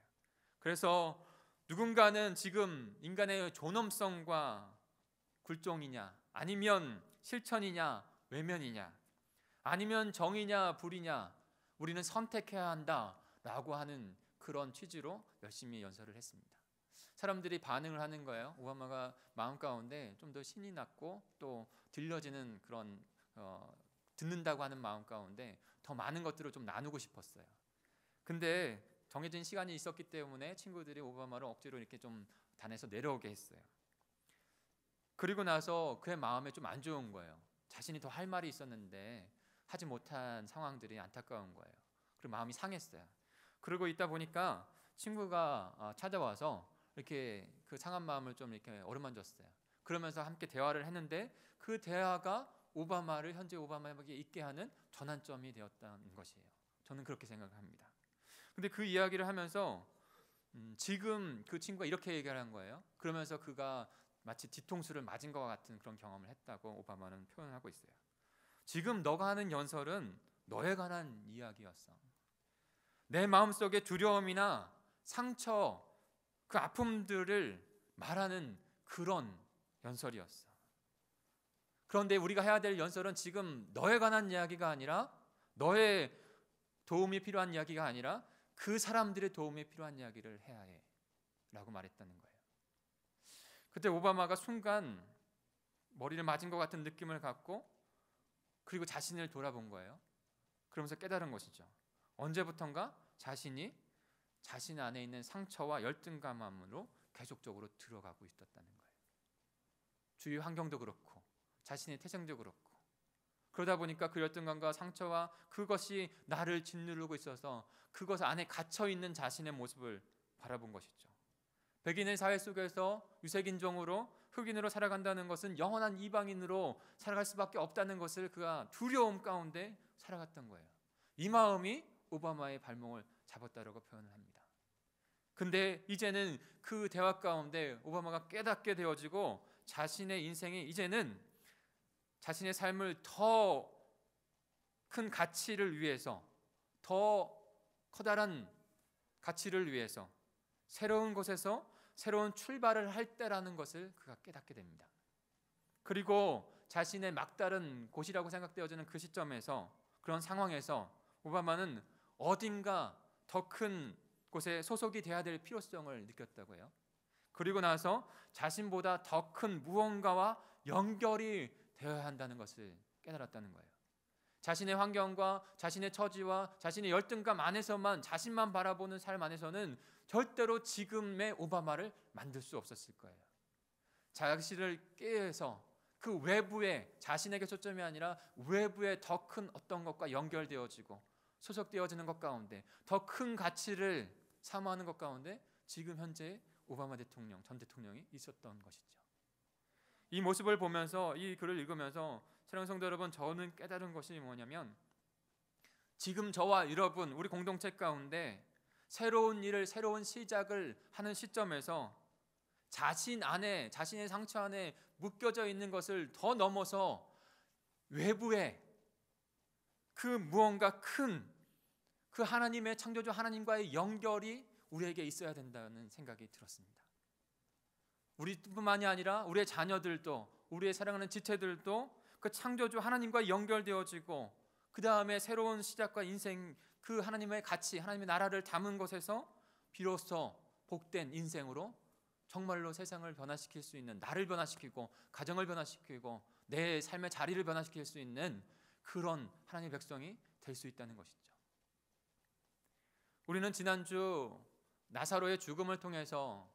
Speaker 4: 그래서 누군가는 지금 인간의 존엄성과 굴종이냐, 아니면 실천이냐, 외면이냐, 아니면 정의냐, 불이냐, 우리는 선택해야 한다라고 하는 그런 취지로 열심히 연설을 했습니다. 사람들이 반응을 하는 거예요. 오바마가 마음 가운데 좀 더 신이 났고 또 들려지는 그런 듣는다고 하는 마음 가운데 더 많은 것들을 좀 나누고 싶었어요. 근데 정해진 시간이 있었기 때문에 친구들이 오바마를 억지로 이렇게 좀 단에서 내려오게 했어요. 그리고 나서 그의 마음에 좀 안 좋은 거예요. 자신이 더 할 말이 있었는데 하지 못한 상황들이 안타까운 거예요. 그리고 마음이 상했어요. 그러고 있다 보니까 친구가 찾아와서 이렇게 그 상한 마음을 좀 이렇게 어루만졌어요. 그러면서 함께 대화를 했는데 그 대화가 오바마를 현재 오바마에게 있게 하는 전환점이 되었다는 것이에요. 저는 그렇게 생각합니다. 근데 그 이야기를 하면서 지금 그 친구가 이렇게 얘기하는 거예요. 그러면서 그가 마치 뒤통수를 맞은 것과 같은 그런 경험을 했다고 오바마는 표현하고 있어요. 지금 너가 하는 연설은 너에 관한 이야기였어. 내 마음속의 두려움이나 상처, 그 아픔들을 말하는 그런 연설이었어. 그런데 우리가 해야 될 연설은 지금 너에 관한 이야기가 아니라, 너의 도움이 필요한 이야기가 아니라 그 사람들의 도움이 필요한 이야기를 해야 해 라고 말했다는 거예요. 그때 오바마가 순간 머리를 맞은 것 같은 느낌을 갖고 그리고 자신을 돌아본 거예요. 그러면서 깨달은 것이죠. 언제부턴가 자신이 자신 안에 있는 상처와 열등감으로 계속적으로 들어가고 있었다는 거예요. 주위 환경도 그렇고 자신의 태생도 그렇고, 그러다 보니까 그 열등감과 상처와 그것이 나를 짓누르고 있어서 그것 안에 갇혀있는 자신의 모습을 바라본 것이죠. 백인의 사회 속에서 유색인종으로 흑인으로 살아간다는 것은 영원한 이방인으로 살아갈 수밖에 없다는 것을 그가 두려움 가운데 살아갔던 거예요. 이 마음이 오바마의 발목을 잡았다라고 표현을 합니다. 근데 이제는 그 대화 가운데 오바마가 깨닫게 되어지고 자신의 인생이 이제는 자신의 삶을 더 큰 가치를 위해서, 더 커다란 가치를 위해서 새로운 곳에서 새로운 출발을 할 때라는 것을 그가 깨닫게 됩니다. 그리고 자신의 막다른 곳이라고 생각되어지는 그 시점에서, 그런 상황에서 오바마는 어딘가 더 큰 곳에 소속이 돼야 될 필요성을 느꼈다고 해요. 그리고 나서 자신보다 더 큰 무언가와 연결이 되어야 한다는 것을 깨달았다는 거예요. 자신의 환경과 자신의 처지와 자신의 열등감 안에서만 자신만 바라보는 삶 안에서는 절대로 지금의 오바마를 만들 수 없었을 거예요. 자신을 깨서 그 외부에, 자신에게 초점이 아니라 외부에 더 큰 어떤 것과 연결되어지고 소속되어지는 것 가운데 더 큰 가치를 사모하는 것 가운데 지금 현재 오바마 대통령, 전 대통령이 있었던 것이죠. 이 모습을 보면서, 이 글을 읽으면서 사랑하는 성도 여러분, 저는 깨달은 것이 뭐냐면, 지금 저와 여러분, 우리 공동체 가운데 새로운 일을, 새로운 시작을 하는 시점에서 자신 안에, 자신의 상처 안에 묶여져 있는 것을 더 넘어서 외부에 그 무언가 큰, 그 하나님의 창조주 하나님과의 연결이 우리에게 있어야 된다는 생각이 들었습니다. 우리뿐만이 아니라 우리의 자녀들도, 우리의 사랑하는 지체들도 그 창조주 하나님과 연결되어지고 그 다음에 새로운 시작과 인생, 그 하나님의 가치, 하나님의 나라를 담은 것에서 비로소 복된 인생으로 정말로 세상을 변화시킬 수 있는, 나를 변화시키고 가정을 변화시키고 내 삶의 자리를 변화시킬 수 있는 그런 하나님의 백성이 될 수 있다는 것이죠. 우리는 지난주 나사로의 죽음을 통해서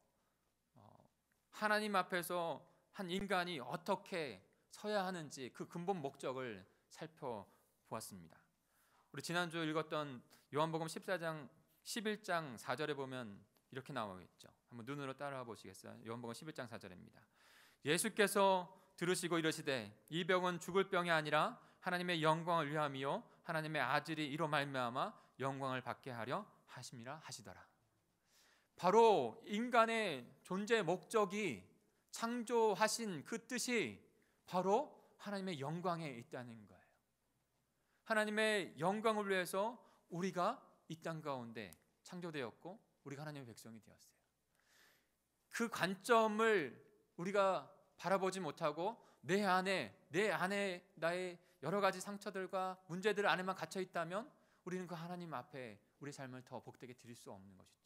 Speaker 4: 하나님 앞에서 한 인간이 어떻게 서야 하는지 그 근본 목적을 살펴보았습니다. 우리 지난주 읽었던 요한복음 14장 11장 4절에 보면 이렇게 나오겠죠. 한번 눈으로 따라와 보시겠어요? 요한복음 11장 4절입니다. 예수께서 들으시고 이르시되 이 병은 죽을 병이 아니라 하나님의 영광을 위함이요 하나님의 아들이 이로 말미암아 영광을 받게 하려 하심이라 하시더라. 바로 인간의 존재 목적이, 창조하신 그 뜻이 바로 하나님의 영광에 있다는 거예요. 하나님의 영광을 위해서 우리가 이 땅 가운데 창조되었고 우리가 하나님의 백성이 되었어요. 그 관점을 우리가 바라보지 못하고 내 안에 나의 여러 가지 상처들과 문제들 안에만 갇혀 있다면 우리는 그 하나님 앞에 우리 삶을 더 복되게 드릴 수 없는 것이죠.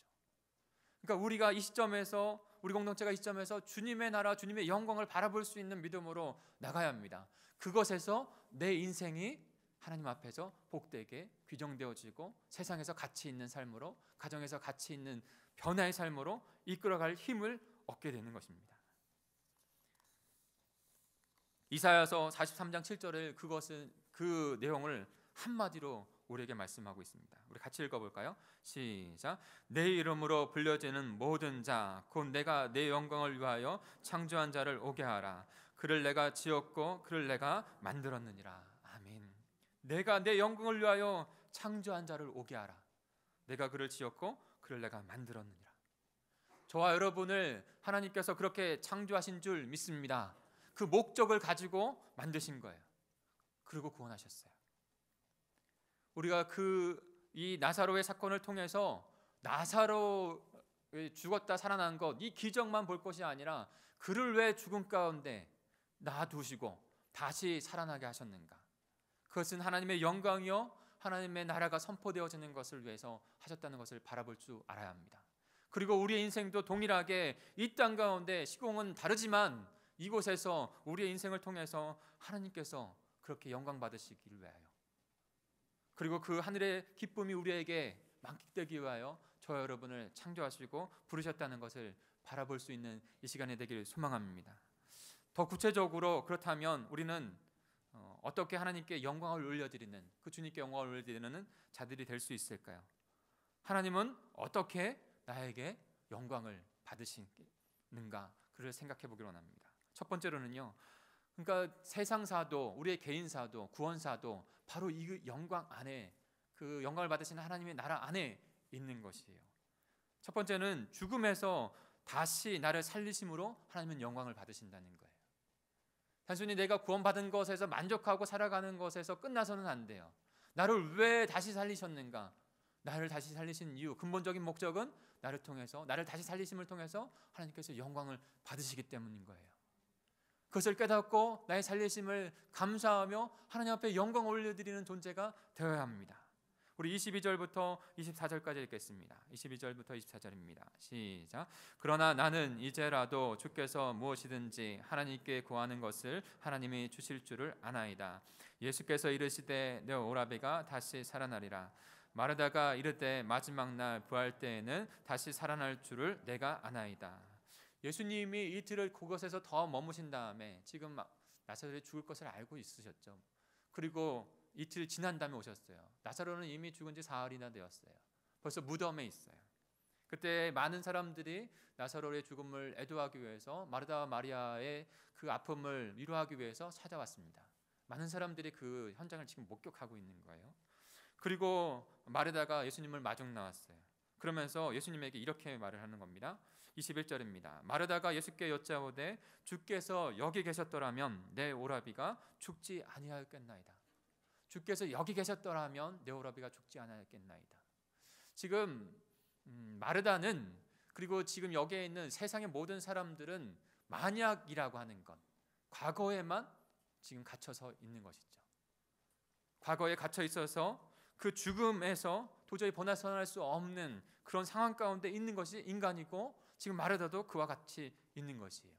Speaker 4: 그러니까 우리가 이 시점에서, 우리 공동체가 이 시점에서 주님의 나라, 주님의 영광을 바라볼 수 있는 믿음으로 나가야 합니다. 그것에서 내 인생이 하나님 앞에서 복되게 규정되어지고 세상에서 가치 있는 삶으로, 가정에서 가치 있는 변화의 삶으로 이끌어갈 힘을 얻게 되는 것입니다. 이사야서 43장 7절에 그 내용을 한마디로 우리에게 말씀하고 있습니다. 우리 같이 읽어볼까요? 시작. 내 이름으로 불려지는 모든 자 곧 내가 내 영광을 위하여 창조한 자를 오게 하라. 그를 내가 지었고 그를 내가 만들었느니라. 아멘. 내가 내 영광을 위하여 창조한 자를 오게 하라. 내가 그를 지었고 그를 내가 만들었느니라. 저와 여러분을 하나님께서 그렇게 창조하신 줄 믿습니다. 그 목적을 가지고 만드신 거예요. 그리고 구원하셨어요. 우리가 이 나사로의 사건을 통해서 나사로의 죽었다 살아난 것, 이 기적만 볼 것이 아니라 그를 왜 죽음 가운데 놔두시고 다시 살아나게 하셨는가? 그것은 하나님의 영광이요 하나님의 나라가 선포되어지는 것을 위해서 하셨다는 것을 바라볼 줄 알아야 합니다. 그리고 우리의 인생도 동일하게 이 땅 가운데 시공은 다르지만 이곳에서 우리의 인생을 통해서 하나님께서 그렇게 영광 받으시기를 위하여, 그리고 그 하늘의 기쁨이 우리에게 만끽되기 위하여 저 여러분을 창조하시고 부르셨다는 것을 바라볼 수 있는 이 시간이 되기를 소망합니다. 더 구체적으로 그렇다면 우리는 어떻게 하나님께 영광을 올려드리는, 그 주님께 영광을 올려드리는 자들이 될 수 있을까요? 하나님은 어떻게 나에게 영광을 받으시는가, 그를 생각해 보기를 원합니다. 첫 번째로는요, 그러니까 세상사도, 우리의 개인사도, 구원사도 바로 이 영광 안에, 그 영광을 받으시는 하나님의 나라 안에 있는 것이에요. 첫 번째는 죽음에서 다시 나를 살리심으로 하나님은 영광을 받으신다는 거예요. 단순히 내가 구원받은 것에서 만족하고 살아가는 것에서 끝나서는 안 돼요. 나를 왜 다시 살리셨는가? 나를 다시 살리신 이유, 근본적인 목적은 나를 통해서, 나를 다시 살리심을 통해서 하나님께서 영광을 받으시기 때문인 거예요. 그것을 깨닫고 나의 살리심을 감사하며 하나님 앞에 영광을 올려드리는 존재가 되어야 합니다. 우리 22절부터 24절까지 읽겠습니다. 22절부터 24절입니다. 시작. 그러나 나는 이제라도 주께서 무엇이든지 하나님께 구하는 것을 하나님이 주실 줄을 아나이다. 예수께서 이르시되 내 오라비가 다시 살아나리라. 마르다가 이르되 마지막 날 부활 때에는 다시 살아날 줄을 내가 아나이다. 예수님이 이틀을 그곳에서 더 머무신 다음에 지금 나사로이 죽을 것을 알고 있으셨죠. 그리고 이틀 지난 다음에 오셨어요. 나사로는 이미 죽은 지 사흘이나 되었어요. 벌써 무덤에 있어요. 그때 많은 사람들이 나사로의 죽음을 애도하기 위해서 마르다와 마리아의 그 아픔을 위로하기 위해서 찾아왔습니다. 많은 사람들이 그 현장을 지금 목격하고 있는 거예요. 그리고 마르다가 예수님을 마중 나왔어요. 그러면서 예수님에게 이렇게 말을 하는 겁니다. 21절입니다. 마르다가 예수께 여짜오되 주께서 여기 계셨더라면 내 오라비가 죽지 아니하였겠나이다. 주께서 여기 계셨더라면 내 오라비가 죽지 않았겠나이다. 지금 마르다는, 그리고 지금 여기에 있는 세상의 모든 사람들은 만약이라고 하는 것, 과거에만 지금 갇혀서 있는 것이죠. 과거에 갇혀 있어서 그 죽음에서 도저히 벗어날 수 없는 그런 상황 가운데 있는 것이 인간이고, 지금 마르다도 그와 같이 있는 것이에요.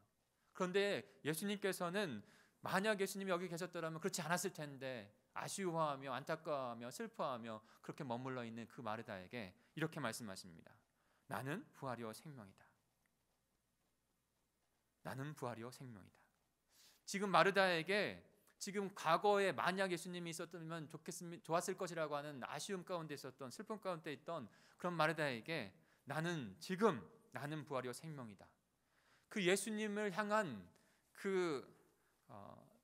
Speaker 4: 그런데 예수님께서는 만약 예수님이 여기 계셨더라면 그렇지 않았을 텐데 아쉬워하며 안타까워하며 슬퍼하며 그렇게 머물러 있는 그 마르다에게 이렇게 말씀하십니다. 나는 부활이요 생명이다. 나는 부활이요 생명이다. 지금 마르다에게 지금 과거에 만약 예수님이 있었다면 좋았을 것이라고 하는 아쉬움 가운데 있었던, 슬픔 가운데 있던 그런 마르다에게 나는 부활이요 생명이다. 그 예수님을 향한 그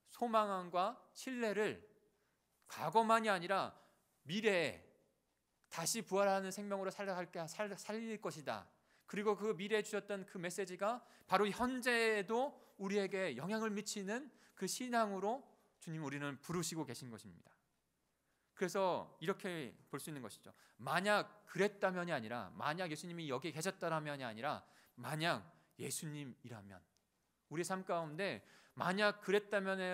Speaker 4: 소망과 신뢰를 과거만이 아니라 미래에 다시 부활하는 생명으로 살릴 것이다. 그리고 그 미래에 주셨던 그 메시지가 바로 현재에도 우리에게 영향을 미치는 그 신앙으로 주님 우리는 부르시고 계신 것입니다. 그래서 이렇게 볼 수 있는 것이죠. 만약 그랬다면이 아니라, 만약 예수님이 여기에 계셨다라면이 아니라, 만약 예수님이라면, 우리 삶 가운데 만약 그랬다면에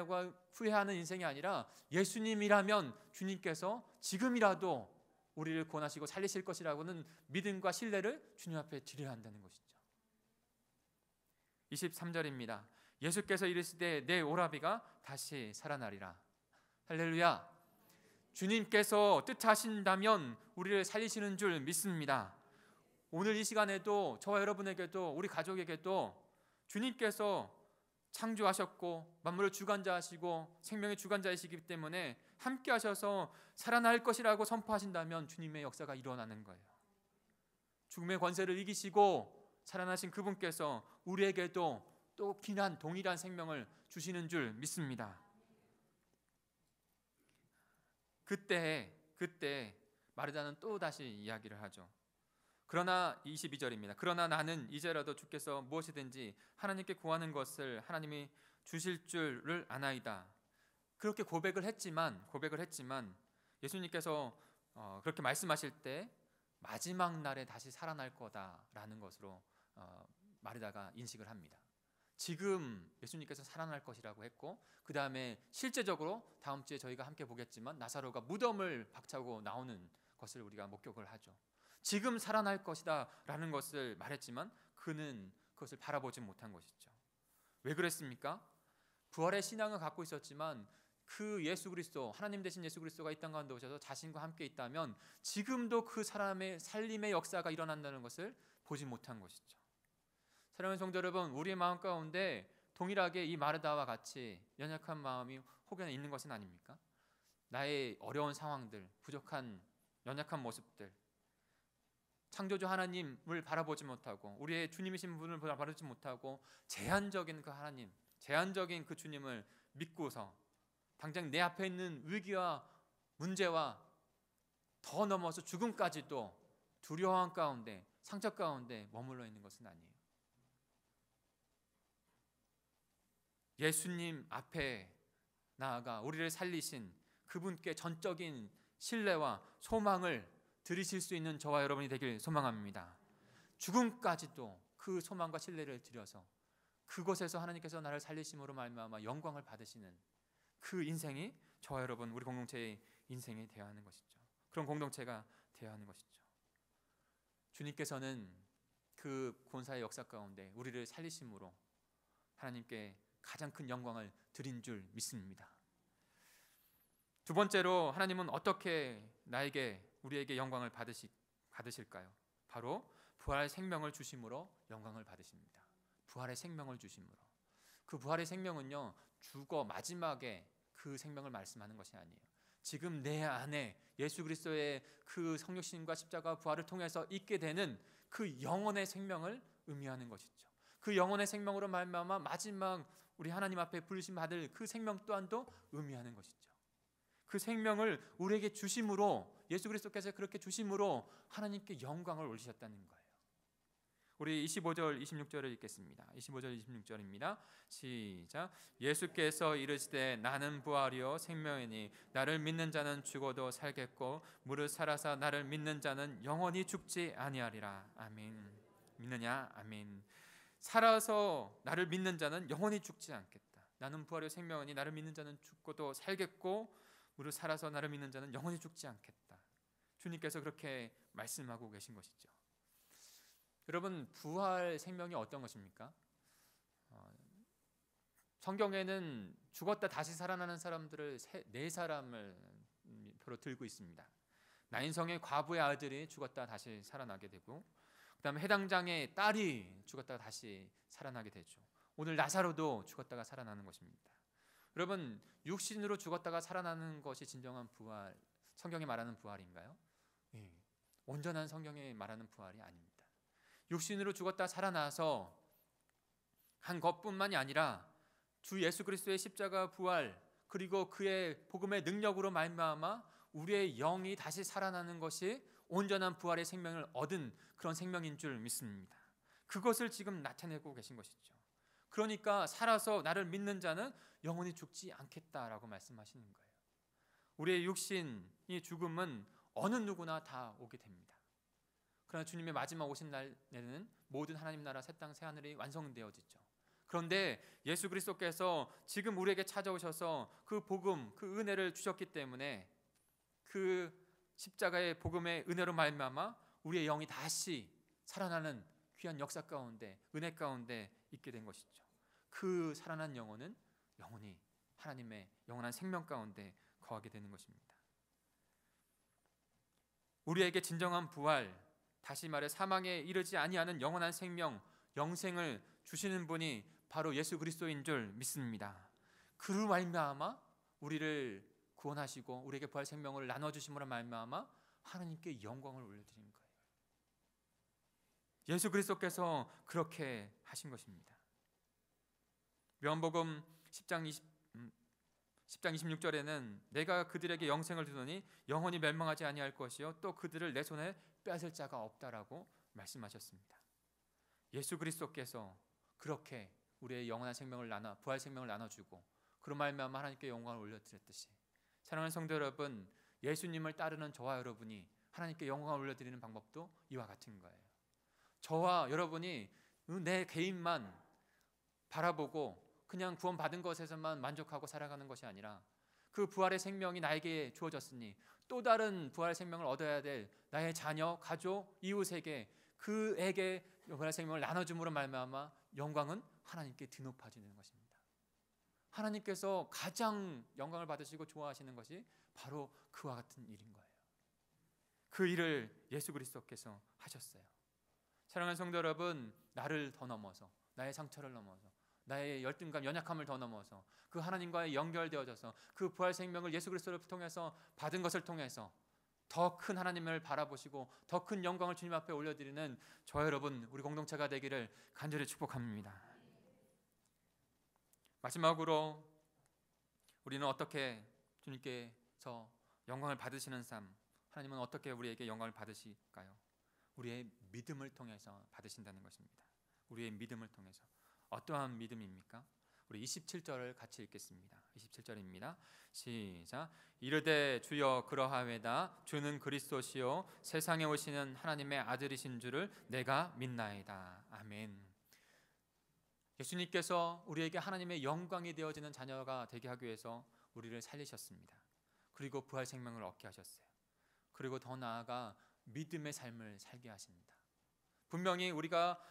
Speaker 4: 후회하는 인생이 아니라 예수님이라면 주님께서 지금이라도 우리를 구원하시고 살리실 것이라고는 믿음과 신뢰를 주님 앞에 드려야 한다는 것이죠. 23절입니다. 예수께서 이르시되 내 오라비가 다시 살아나리라. 할렐루야. 주님께서 뜻하신다면 우리를 살리시는 줄 믿습니다. 오늘 이 시간에도 저와 여러분에게도, 우리 가족에게도 주님께서 창조하셨고 만물을 주관자하시고 생명의 주관자이시기 때문에 함께 하셔서 살아날 것이라고 선포하신다면 주님의 역사가 일어나는 거예요. 죽음의 권세를 이기시고 살아나신 그분께서 우리에게도 또 귀한 동일한 생명을 주시는 줄 믿습니다. 그때 마르다는 또 다시 이야기를 하죠. 그러나 22절입니다. 그러나 나는 이제라도 주께서 무엇이든지 하나님께 구하는 것을 하나님이 주실 줄을 아나이다. 그렇게 고백을 했지만 예수님께서 그렇게 말씀하실 때 마지막 날에 다시 살아날 거다라는 것으로 마르다가 인식을 합니다. 지금 예수님께서 살아날 것이라고 했고, 그 다음에 실제적으로 다음 주에 저희가 함께 보겠지만 나사로가 무덤을 박차고 나오는 것을 우리가 목격을 하죠. 지금 살아날 것이다 라는 것을 말했지만 그는 그것을 바라보지 못한 것이죠. 왜 그랬습니까? 부활의 신앙을 갖고 있었지만 그 예수 그리스도, 하나님 되신 예수 그리스도가 이 땅 가운데 오셔서 자신과 함께 있다면 지금도 그 사람의 살림의 역사가 일어난다는 것을 보지 못한 것이죠. 사랑하는 성도 여러분, 우리의 마음 가운데 동일하게 이 마르다와 같이 연약한 마음이 혹여나 있는 것은 아닙니까? 나의 어려운 상황들, 부족한 연약한 모습들, 창조주 하나님을 바라보지 못하고 우리의 주님이신 분을 바라보지 못하고 제한적인 그 하나님, 제한적인 그 주님을 믿고서 당장 내 앞에 있는 위기와 문제와 더 넘어서 죽음까지도 두려워한 가운데, 상처 가운데 머물러 있는 것은 아니에요. 예수님 앞에 나아가 우리를 살리신 그분께 전적인 신뢰와 소망을 드리실 수 있는 저와 여러분이 되길 소망합니다. 죽음까지도 그 소망과 신뢰를 드려서 그곳에서 하나님께서 나를 살리심으로 말미암아 영광을 받으시는 그 인생이 저와 여러분, 우리 공동체의 인생이 되어야 하는 것이죠. 그런 공동체가 되어야 하는 것이죠. 주님께서는 그 구원사의 역사 가운데 우리를 살리심으로 하나님께 가장 큰 영광을 드린 줄 믿습니다. 두 번째로 하나님은 어떻게 우리에게 영광을 받으실까요? 바로 부활의 생명을 주심으로 영광을 받으십니다. 부활의 생명을 주심으로. 그 부활의 생명은요, 죽어 마지막에 그 생명을 말씀하는 것이 아니에요. 지금 내 안에 예수 그리스도의 그 성육신과 십자가 부활을 통해서 있게 되는 그 영혼의 생명을 의미하는 것이죠. 그 영혼의 생명으로 말미암아 마지막 우리 하나님 앞에 부르심 받을 그 생명 또한도 의미하는 것이죠. 그 생명을 우리에게 주심으로, 예수 그리스도께서 그렇게 주심으로 하나님께 영광을 올리셨다는 거예요. 우리 25절 26절을 읽겠습니다. 25절 26절입니다. 시작. 예수께서 이르시되 나는 부활이요 생명이니 나를 믿는 자는 죽어도 살겠고 무릇 살아서 나를 믿는 자는 영원히 죽지 아니하리라. 아멘. 믿느냐? 아멘. 살아서 나를 믿는 자는 영원히 죽지 않겠다. 나는 부활이요 생명이니 나를 믿는 자는 죽고도 살겠고 무릇 살아서 나를 믿는 자는 영원히 죽지 않겠다. 주님께서 그렇게 말씀하고 계신 것이죠. 여러분, 부활 생명이 어떤 것입니까? 성경에는 죽었다 다시 살아나는 사람들을 네 사람을 표로 들고 있습니다. 나인성의 과부의 아들이 죽었다 다시 살아나게 되고, 그 다음에 해당장의 딸이 죽었다가 다시 살아나게 되죠. 오늘 나사로도 죽었다가 살아나는 것입니다. 여러분, 육신으로 죽었다가 살아나는 것이 진정한 부활, 성경이 말하는 부활인가요? 네. 온전한 성경이 말하는 부활이 아닙니다. 육신으로 죽었다 살아나서 한 것뿐만이 아니라 주 예수 그리스도의 십자가 부활, 그리고 그의 복음의 능력으로 말미암아 우리의 영이 다시 살아나는 것이 온전한 부활의 생명을 얻은 그런 생명인 줄 믿습니다. 그것을 지금 나타내고 계신 것이죠. 그러니까 살아서 나를 믿는 자는 영원히 죽지 않겠다라고 말씀하시는 거예요. 우리의 육신이 죽음은 어느 누구나 다 오게 됩니다. 그러나 주님의 마지막 오신 날에는 모든 하나님 나라 새 땅 새 하늘이 완성되어지죠. 그런데 예수 그리스도께서 지금 우리에게 찾아오셔서 그 복음, 그 은혜를 주셨기 때문에 그 십자가의 복음의 은혜로 말미암아 우리의 영이 다시 살아나는 귀한 역사 가운데, 은혜 가운데 있게 된 것이죠. 그 살아난 영혼은 영원히 하나님의 영원한 생명 가운데 거하게 되는 것입니다. 우리에게 진정한 부활, 다시 말해 사망에 이르지 아니하는 영원한 생명, 영생을 주시는 분이 바로 예수 그리스도인 줄 믿습니다. 그로 말미암아 우리를 구원하시고 우리에게 부활 생명을 나눠주심으로 말미암아 하나님께 영광을 올려드리는 거예요. 예수 그리스도께서 그렇게 하신 것입니다. 요한복음 10장 26절에는 내가 그들에게 영생을 주노니 영원히 멸망하지 아니할 것이요 또 그들을 내 손에 빼앗을 자가 없다라고 말씀하셨습니다. 예수 그리스도께서 그렇게 우리의 영원한 생명을 부활 생명을 나눠주고 그런 말미암아 하나님께 영광을 올려드렸듯이, 사랑하는 성도 여러분, 예수님을 따르는 저와 여러분이 하나님께 영광을 올려드리는 방법도 이와 같은 거예요. 저와 여러분이 내 개인만 바라보고 그냥 구원받은 것에서만 만족하고 살아가는 것이 아니라 그 부활의 생명이 나에게 주어졌으니 또 다른 부활의 생명을 얻어야 될 나의 자녀, 가족, 이웃에게 그에게 부활의 생명을 나눠줌으로 말미암아 영광은 하나님께 드높아지는 것입니다. 하나님께서 가장 영광을 받으시고 좋아하시는 것이 바로 그와 같은 일인 거예요. 그 일을 예수 그리스도께서 하셨어요. 사랑하는 성도 여러분, 나를 더 넘어서, 나의 상처를 넘어서, 나의 열등감, 연약함을 더 넘어서 그 하나님과의 연결되어져서 그 부활 생명을 예수 그리스도를 통해서 받은 것을 통해서 더 큰 하나님을 바라보시고 더 큰 영광을 주님 앞에 올려드리는 저 여러분, 우리 공동체가 되기를 간절히 축복합니다. 마지막으로 우리는 어떻게 주님께서 영광을 받으시는 삶, 하나님은 어떻게 우리에게 영광을 받으실까요? 우리의 믿음을 통해서 받으신다는 것입니다. 우리의 믿음을 통해서. 어떠한 믿음입니까? 우리 27절을 같이 읽겠습니다. 27절입니다. 시작. 이르되 주여 그러하외다. 주는 그리스도시요 세상에 오시는 하나님의 아들이신 줄을 내가 믿나이다. 아멘. 예수님께서 우리에게 하나님의 영광이 되어지는 자녀가 되게 하기 위해서 우리를 살리셨습니다. 그리고 부활 생명을 얻게 하셨어요. 그리고 더 나아가 믿음의 삶을 살게 하십니다. 분명히 우리가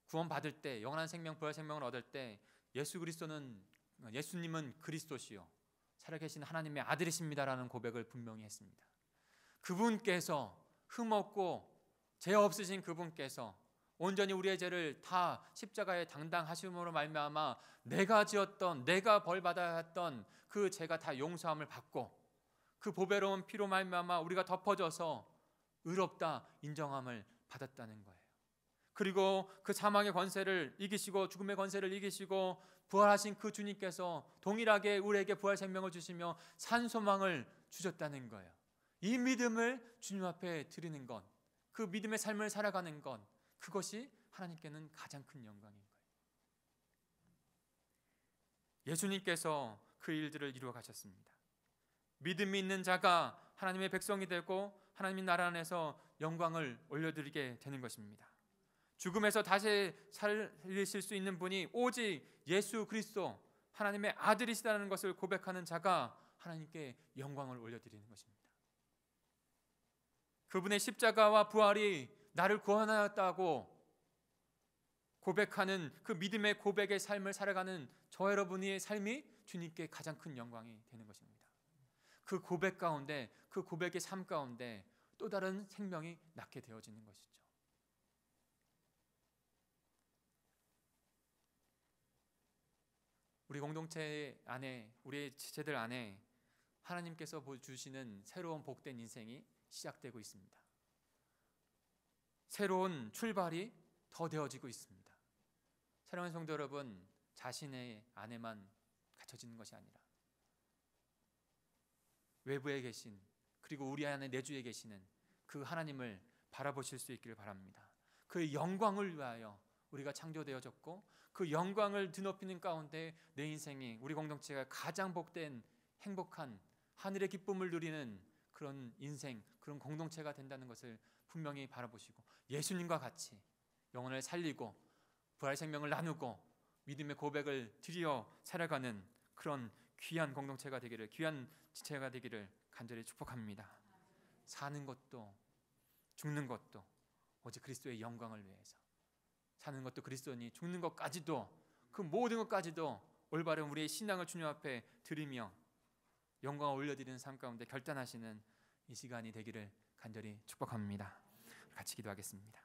Speaker 4: 구원받을 때, 영원한 생명, 부활 생명을 얻을 때 예수님은 그리스도시요 살아계신 하나님의 아들이십니다라는 고백을 분명히 했습니다. 그분께서 흠없고 죄 없으신 그분께서 온전히 우리의 죄를 다 십자가에 당당하심으로 말미암아 내가 지었던, 내가 벌 받아야 했던 그 죄가 다 용서함을 받고 그 보배로운 피로 말미암아 우리가 덮어져서 의롭다 인정함을 받았다는 거예요. 그리고 그 사망의 권세를 이기시고 죽음의 권세를 이기시고 부활하신 그 주님께서 동일하게 우리에게 부활 생명을 주시며 산 소망을 주셨다는 거예요. 이 믿음을 주님 앞에 드리는 것, 그 믿음의 삶을 살아가는 것, 그것이 하나님께는 가장 큰 영광인 거예요. 예수님께서 그 일들을 이루어 가셨습니다. 믿음이 있는 자가 하나님의 백성이 되고 하나님의 나라 안에서 영광을 올려드리게 되는 것입니다. 죽음에서 다시 살리실 수 있는 분이 오직 예수 그리스도 하나님의 아들이시다는 것을 고백하는 자가 하나님께 영광을 올려드리는 것입니다. 그분의 십자가와 부활이 나를 구원하였다고 고백하는 그 믿음의 고백의 삶을 살아가는 저 여러분의 삶이 주님께 가장 큰 영광이 되는 것입니다. 그 고백 가운데, 그 고백의 삶 가운데 또 다른 생명이 낳게 되어지는 것이죠. 우리 공동체 안에, 우리의 지체들 안에 하나님께서 주시는 새로운 복된 인생이 시작되고 있습니다. 새로운 출발이 더 되어지고 있습니다. 사랑하는 성도 여러분, 자신의 안에만 갇혀지는 것이 아니라 외부에 계신, 그리고 우리 안에 내주에 계시는 그 하나님을 바라보실 수 있기를 바랍니다. 그 영광을 위하여 우리가 창조되어졌고 그 영광을 드높이는 가운데 내 인생이, 우리 공동체가 가장 복된 행복한 하늘의 기쁨을 누리는 그런 인생, 그런 공동체가 된다는 것을 분명히 바라보시고 예수님과 같이 영혼을 살리고 부활 생명을 나누고 믿음의 고백을 드려 살아가는 그런 귀한 공동체가 되기를, 귀한 지체가 되기를 간절히 축복합니다. 사는 것도 죽는 것도 오직 그리스도의 영광을 위해서, 사는 것도 그리스도니 죽는 것까지도, 그 모든 것까지도 올바른 우리의 신앙을 주님 앞에 드리며 영광을 올려드리는 삶 가운데 결단하시는 이 시간이 되기를 간절히 축복합니다. 같이 기도하겠습니다.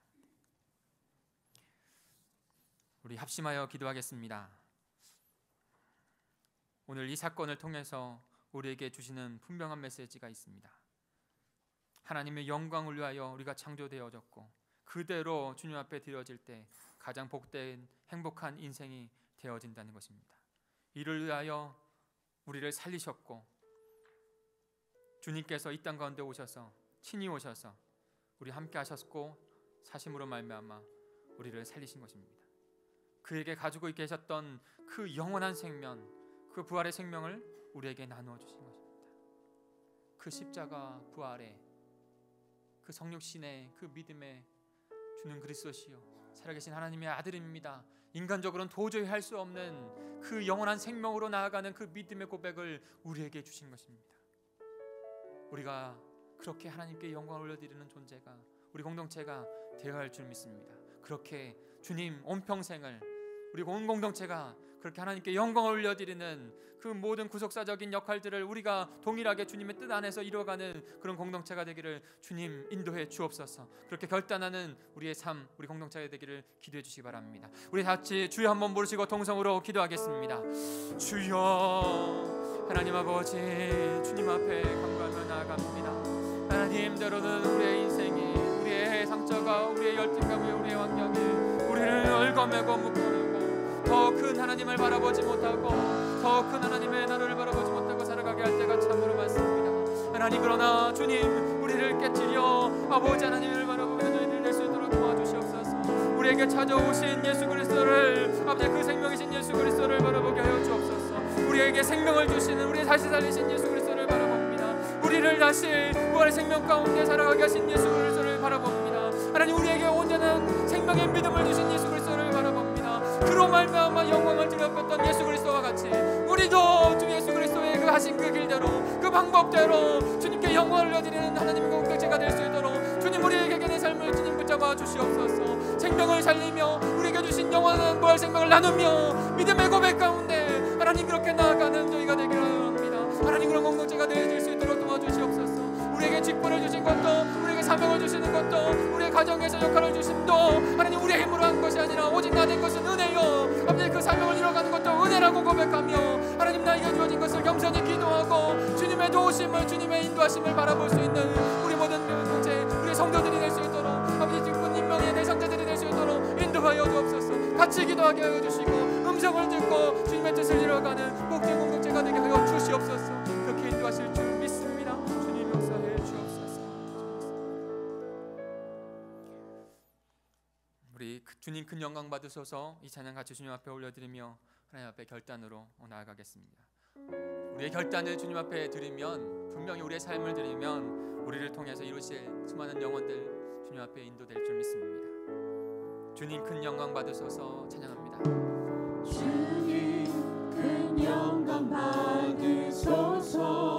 Speaker 4: 우리 합심하여 기도하겠습니다. 오늘 이 사건을 통해서 우리에게 주시는 분명한 메시지가 있습니다. 하나님의 영광을 위하여 우리가 창조되어졌고 그대로 주님 앞에 드려질 때 가장 복된 행복한 인생이 되어진다는 것입니다. 이를 위하여 우리를 살리셨고 주님께서 이 땅 가운데 오셔서 친히 오셔서 우리 함께 하셨고 사심으로 말미암아 우리를 살리신 것입니다. 그에게 가지고 계셨던 그 영원한 생명, 그 부활의 생명을 우리에게 나누어 주신 것입니다. 그 십자가 부활의 그 성육신의 그 믿음에 주는 그리스도시요 살아계신 하나님의 아들입니다. 인간적으로는 도저히 할 수 없는 그 영원한 생명으로 나아가는 그 믿음의 고백을 우리에게 주신 것입니다. 우리가 그렇게 하나님께 영광을 올려드리는 존재가, 우리 공동체가 되어야 할 줄 믿습니다. 그렇게 주님 온 평생을 우리 온 공동체가 그렇게 하나님께 영광을 올려드리는 그 모든 구속사적인 역할들을 우리가 동일하게 주님의 뜻 안에서 이루어가는 그런 공동체가 되기를 주님 인도해 주옵소서. 그렇게 결단하는 우리의 삶, 우리 공동체가 되기를 기도해 주시기 바랍니다. 우리 같이 주여 한번 부르시고 동성으로 기도하겠습니다. 주여, 하나님 아버지, 주님 앞에 간구하며 나아갑니다. 하나님, 때로는 우리의 인생이, 우리의 상처가, 우리의 열등감이, 우리의 환경이 우리를 얽어매고 묶어내고 더 큰 하나님을 바라보지 못하고 더 큰 하나님의 나라를 바라보지 못하고 살아가게 할 때가 참으로 많습니다. 하나님, 그러나 주님 우리를 깨뜨려 아버지 하나님을 바라보며 저희들 될 수 있도록 도와주시옵소서. 우리에게 찾아오신 예수 그리스도를, 아버지 그 생명이신 예수 그리스도를 바라보게 하여 주옵소서. 우리에게 생명을 주시는, 우리 다시 살리신 예수 그리스도를 바라봅니다. 우리를 다시 부활의 생명 가운데 살아가게 하신 예수 그리스도를 바라봅니다. 하나님, 우리에게 온전한 생명의 믿음을 주신 예수 그리스도를 바라봅니다. 그로 말미암아 영광을 드렸던 예수 그리스도와 같이 우리도 주 예수 그리스도의 그 하신 그 길대로, 그 방법대로 주님께 영광을 올려드리는 하나님의 공동체가 될 수 있도록 주님 우리에게 내 삶을 주님 붙잡아 주시옵소서. 생명을 살리며 우리에게 주신 영원한 부활 생명을 나누며 믿음의 고백 가운데 하나님 그렇게 나아가는 저희가 되기를 합니다. 하나님, 그런 공동체가 되어질 수 있도록 도와주시옵소서. 우리에게 직분을 주신 것도, 우리에게 사명을 주시는 것도, 우리의 가정에서 역할을 주심도 하나님 우리의 힘으로 한 것이 아니라 오직 나 된 것은 은혜요, 아버지 그 사명을 이뤄가는 것도 은혜라고 고백하며 하나님, 나에게 주어진 것을 겸손히 기도하고 주님의 도우심을, 주님의 인도하심을 바라볼 수 있는 우리 모든 공동체, 우리 성도들이 될 수 있도록, 아버지 직분 인명의 대상자들이 될 수 있도록 인도하여 주옵소서. 같이 기도하게 하여 주시고 음성을 듣고 주님의 뜻을 이뤄가는 복된 공동체가 되게 하여 주시옵소서. 그렇게 인도하실 줄 믿습니다. 주님 역사해 주옵소서. 우리 주님 큰 영광 받으소서. 이 찬양 같이 주님 앞에 올려드리며 하나님 앞에 결단으로 나아가겠습니다. 우리의 결단을 주님 앞에 드리면, 분명히 우리의 삶을 드리면 우리를 통해서 이루실 수많은 영혼들 주님 앞에 인도될 줄 믿습니다. 주님 큰 영광 받으소서. 찬양합니다.
Speaker 2: 주님 큰 영광 받으소서.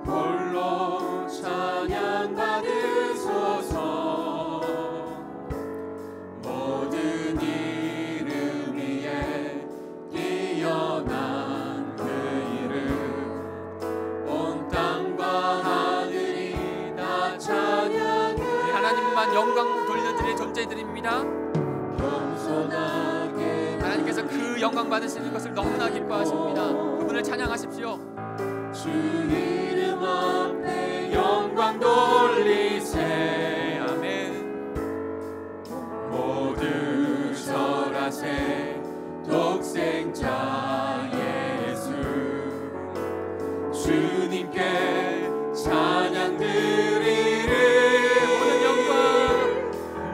Speaker 2: 홀로 찬양 받으소서. 모든 이름 위에 뛰어난 그 이름, 온 땅과 하늘이 다 찬양해.
Speaker 4: 하나님만 영광 돌려드릴 존재들입니다. 하나님께서 그 영광 받으시는 것을 너무나 기뻐하십니다. 그분을 찬양하십시오.
Speaker 2: 주 이름 앞에 영광 돌리세.
Speaker 4: 아멘.
Speaker 2: 모두 절하세. 독생자 예수, 주님께 찬양 드리리.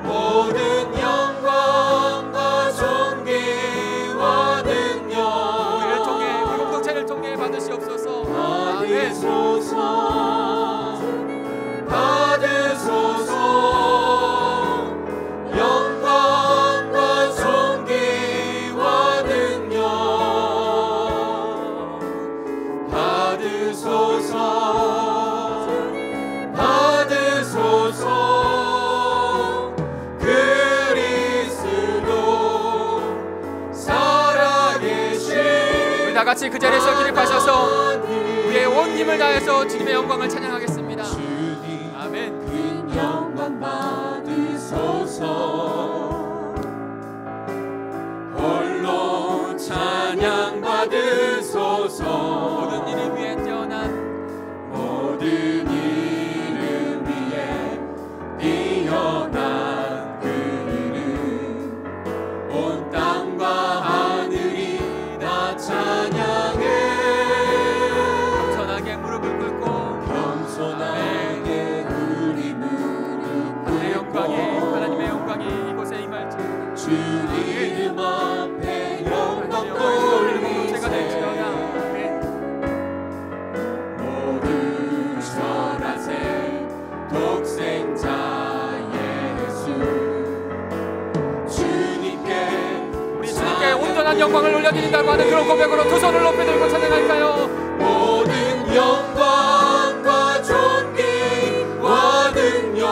Speaker 2: 모든 영광과 존귀와 능력
Speaker 4: 우리를 통해, 우리 공동체를 통해 받으시옵소서. 우리 다 같이 그 자리에서 기립하셔서 우리의 온 힘을 다해서 주님의 영광을 찬양하겠습니다. 아멘.
Speaker 2: 큰 영광 받으소서. 홀로 찬양 받으소서.
Speaker 4: 모든 이름 위에 뛰어난
Speaker 2: 모든 이름 위에 뛰어난 그 이름, 온 땅과 하늘이 다 찬양해.
Speaker 4: 겸손하게 무릎을 꿇고
Speaker 2: 겸손하게 우리 무릎 꿇고
Speaker 4: 하나님의 영광이 이곳에 임할지어다.
Speaker 2: 주 이름 앞에 영광
Speaker 4: 공동체가
Speaker 2: 돌리세.
Speaker 4: 될지어다. 아멘.
Speaker 2: 모두 절하세. 독생자 예수 주님께
Speaker 4: 우리 주님께 온전한 영광을 올려드린다고 하는 그런 고백으로 두 손을 높이 들고 찬양할까요?
Speaker 2: 모든 영광과 존귀와 능력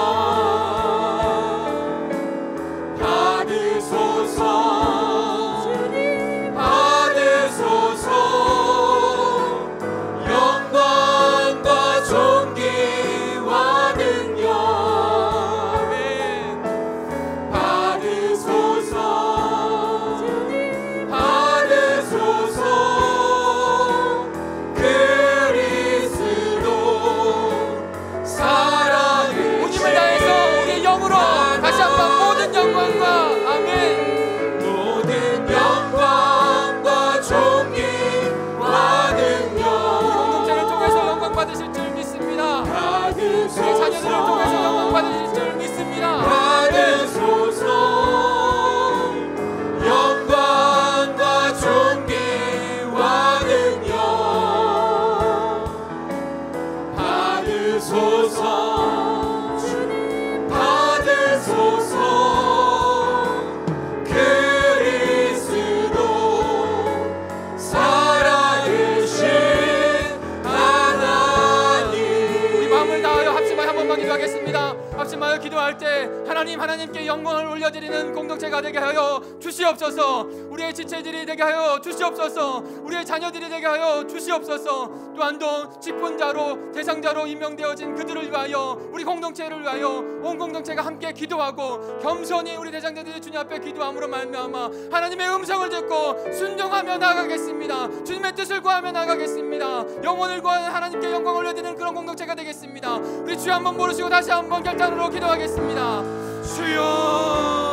Speaker 2: 받으소서. 받으소서. 영광과 존귀와 능력 받으소서. 받으소서. 그리스도 살아계신
Speaker 4: 온 힘을 다해서 우리의 영으로 다시 한번 모든 영광과 아멘.
Speaker 2: 모든 영광과 존귀와 능력
Speaker 4: 공동체를 통해서 영광 받으실 줄 믿습니다. 우리 자녀들을 통해서 영광 받으실 줄 믿습니다.
Speaker 2: 받으소서. 영광과 존귀와 능력 받으소서. 받으소서. 그리스도 살아계신 하나님.
Speaker 4: 우리 마음을 다하여 합심하여 한 번만 기도하겠습니다. 합심하여 기도할 때 하나님께 영광을 올려드리는 공동체가 되게 하여 주시옵소서. 우리의 지체들이 되게 하여 주시옵소서. 우리의 자녀들이 되게 하여 주시옵소서. 또한 직분자로 대상자로 임명되어진 그들을 위하여 우리 공동체를 위하여 온 공동체가 함께 기도하고 겸손히 우리 대장자들이 주님 앞에 기도함으로 말미암아 하나님의 음성을 듣고 순종하며 나아가겠습니다. 주님의 뜻을 구하며 나아가겠습니다. 영혼을 구하는 하나님께 영광을 올려드리는 그런 공동체가 되겠습니다. 우리 주여 한번 부르시고 다시 한번 결단으로 기도하겠습니다. 주여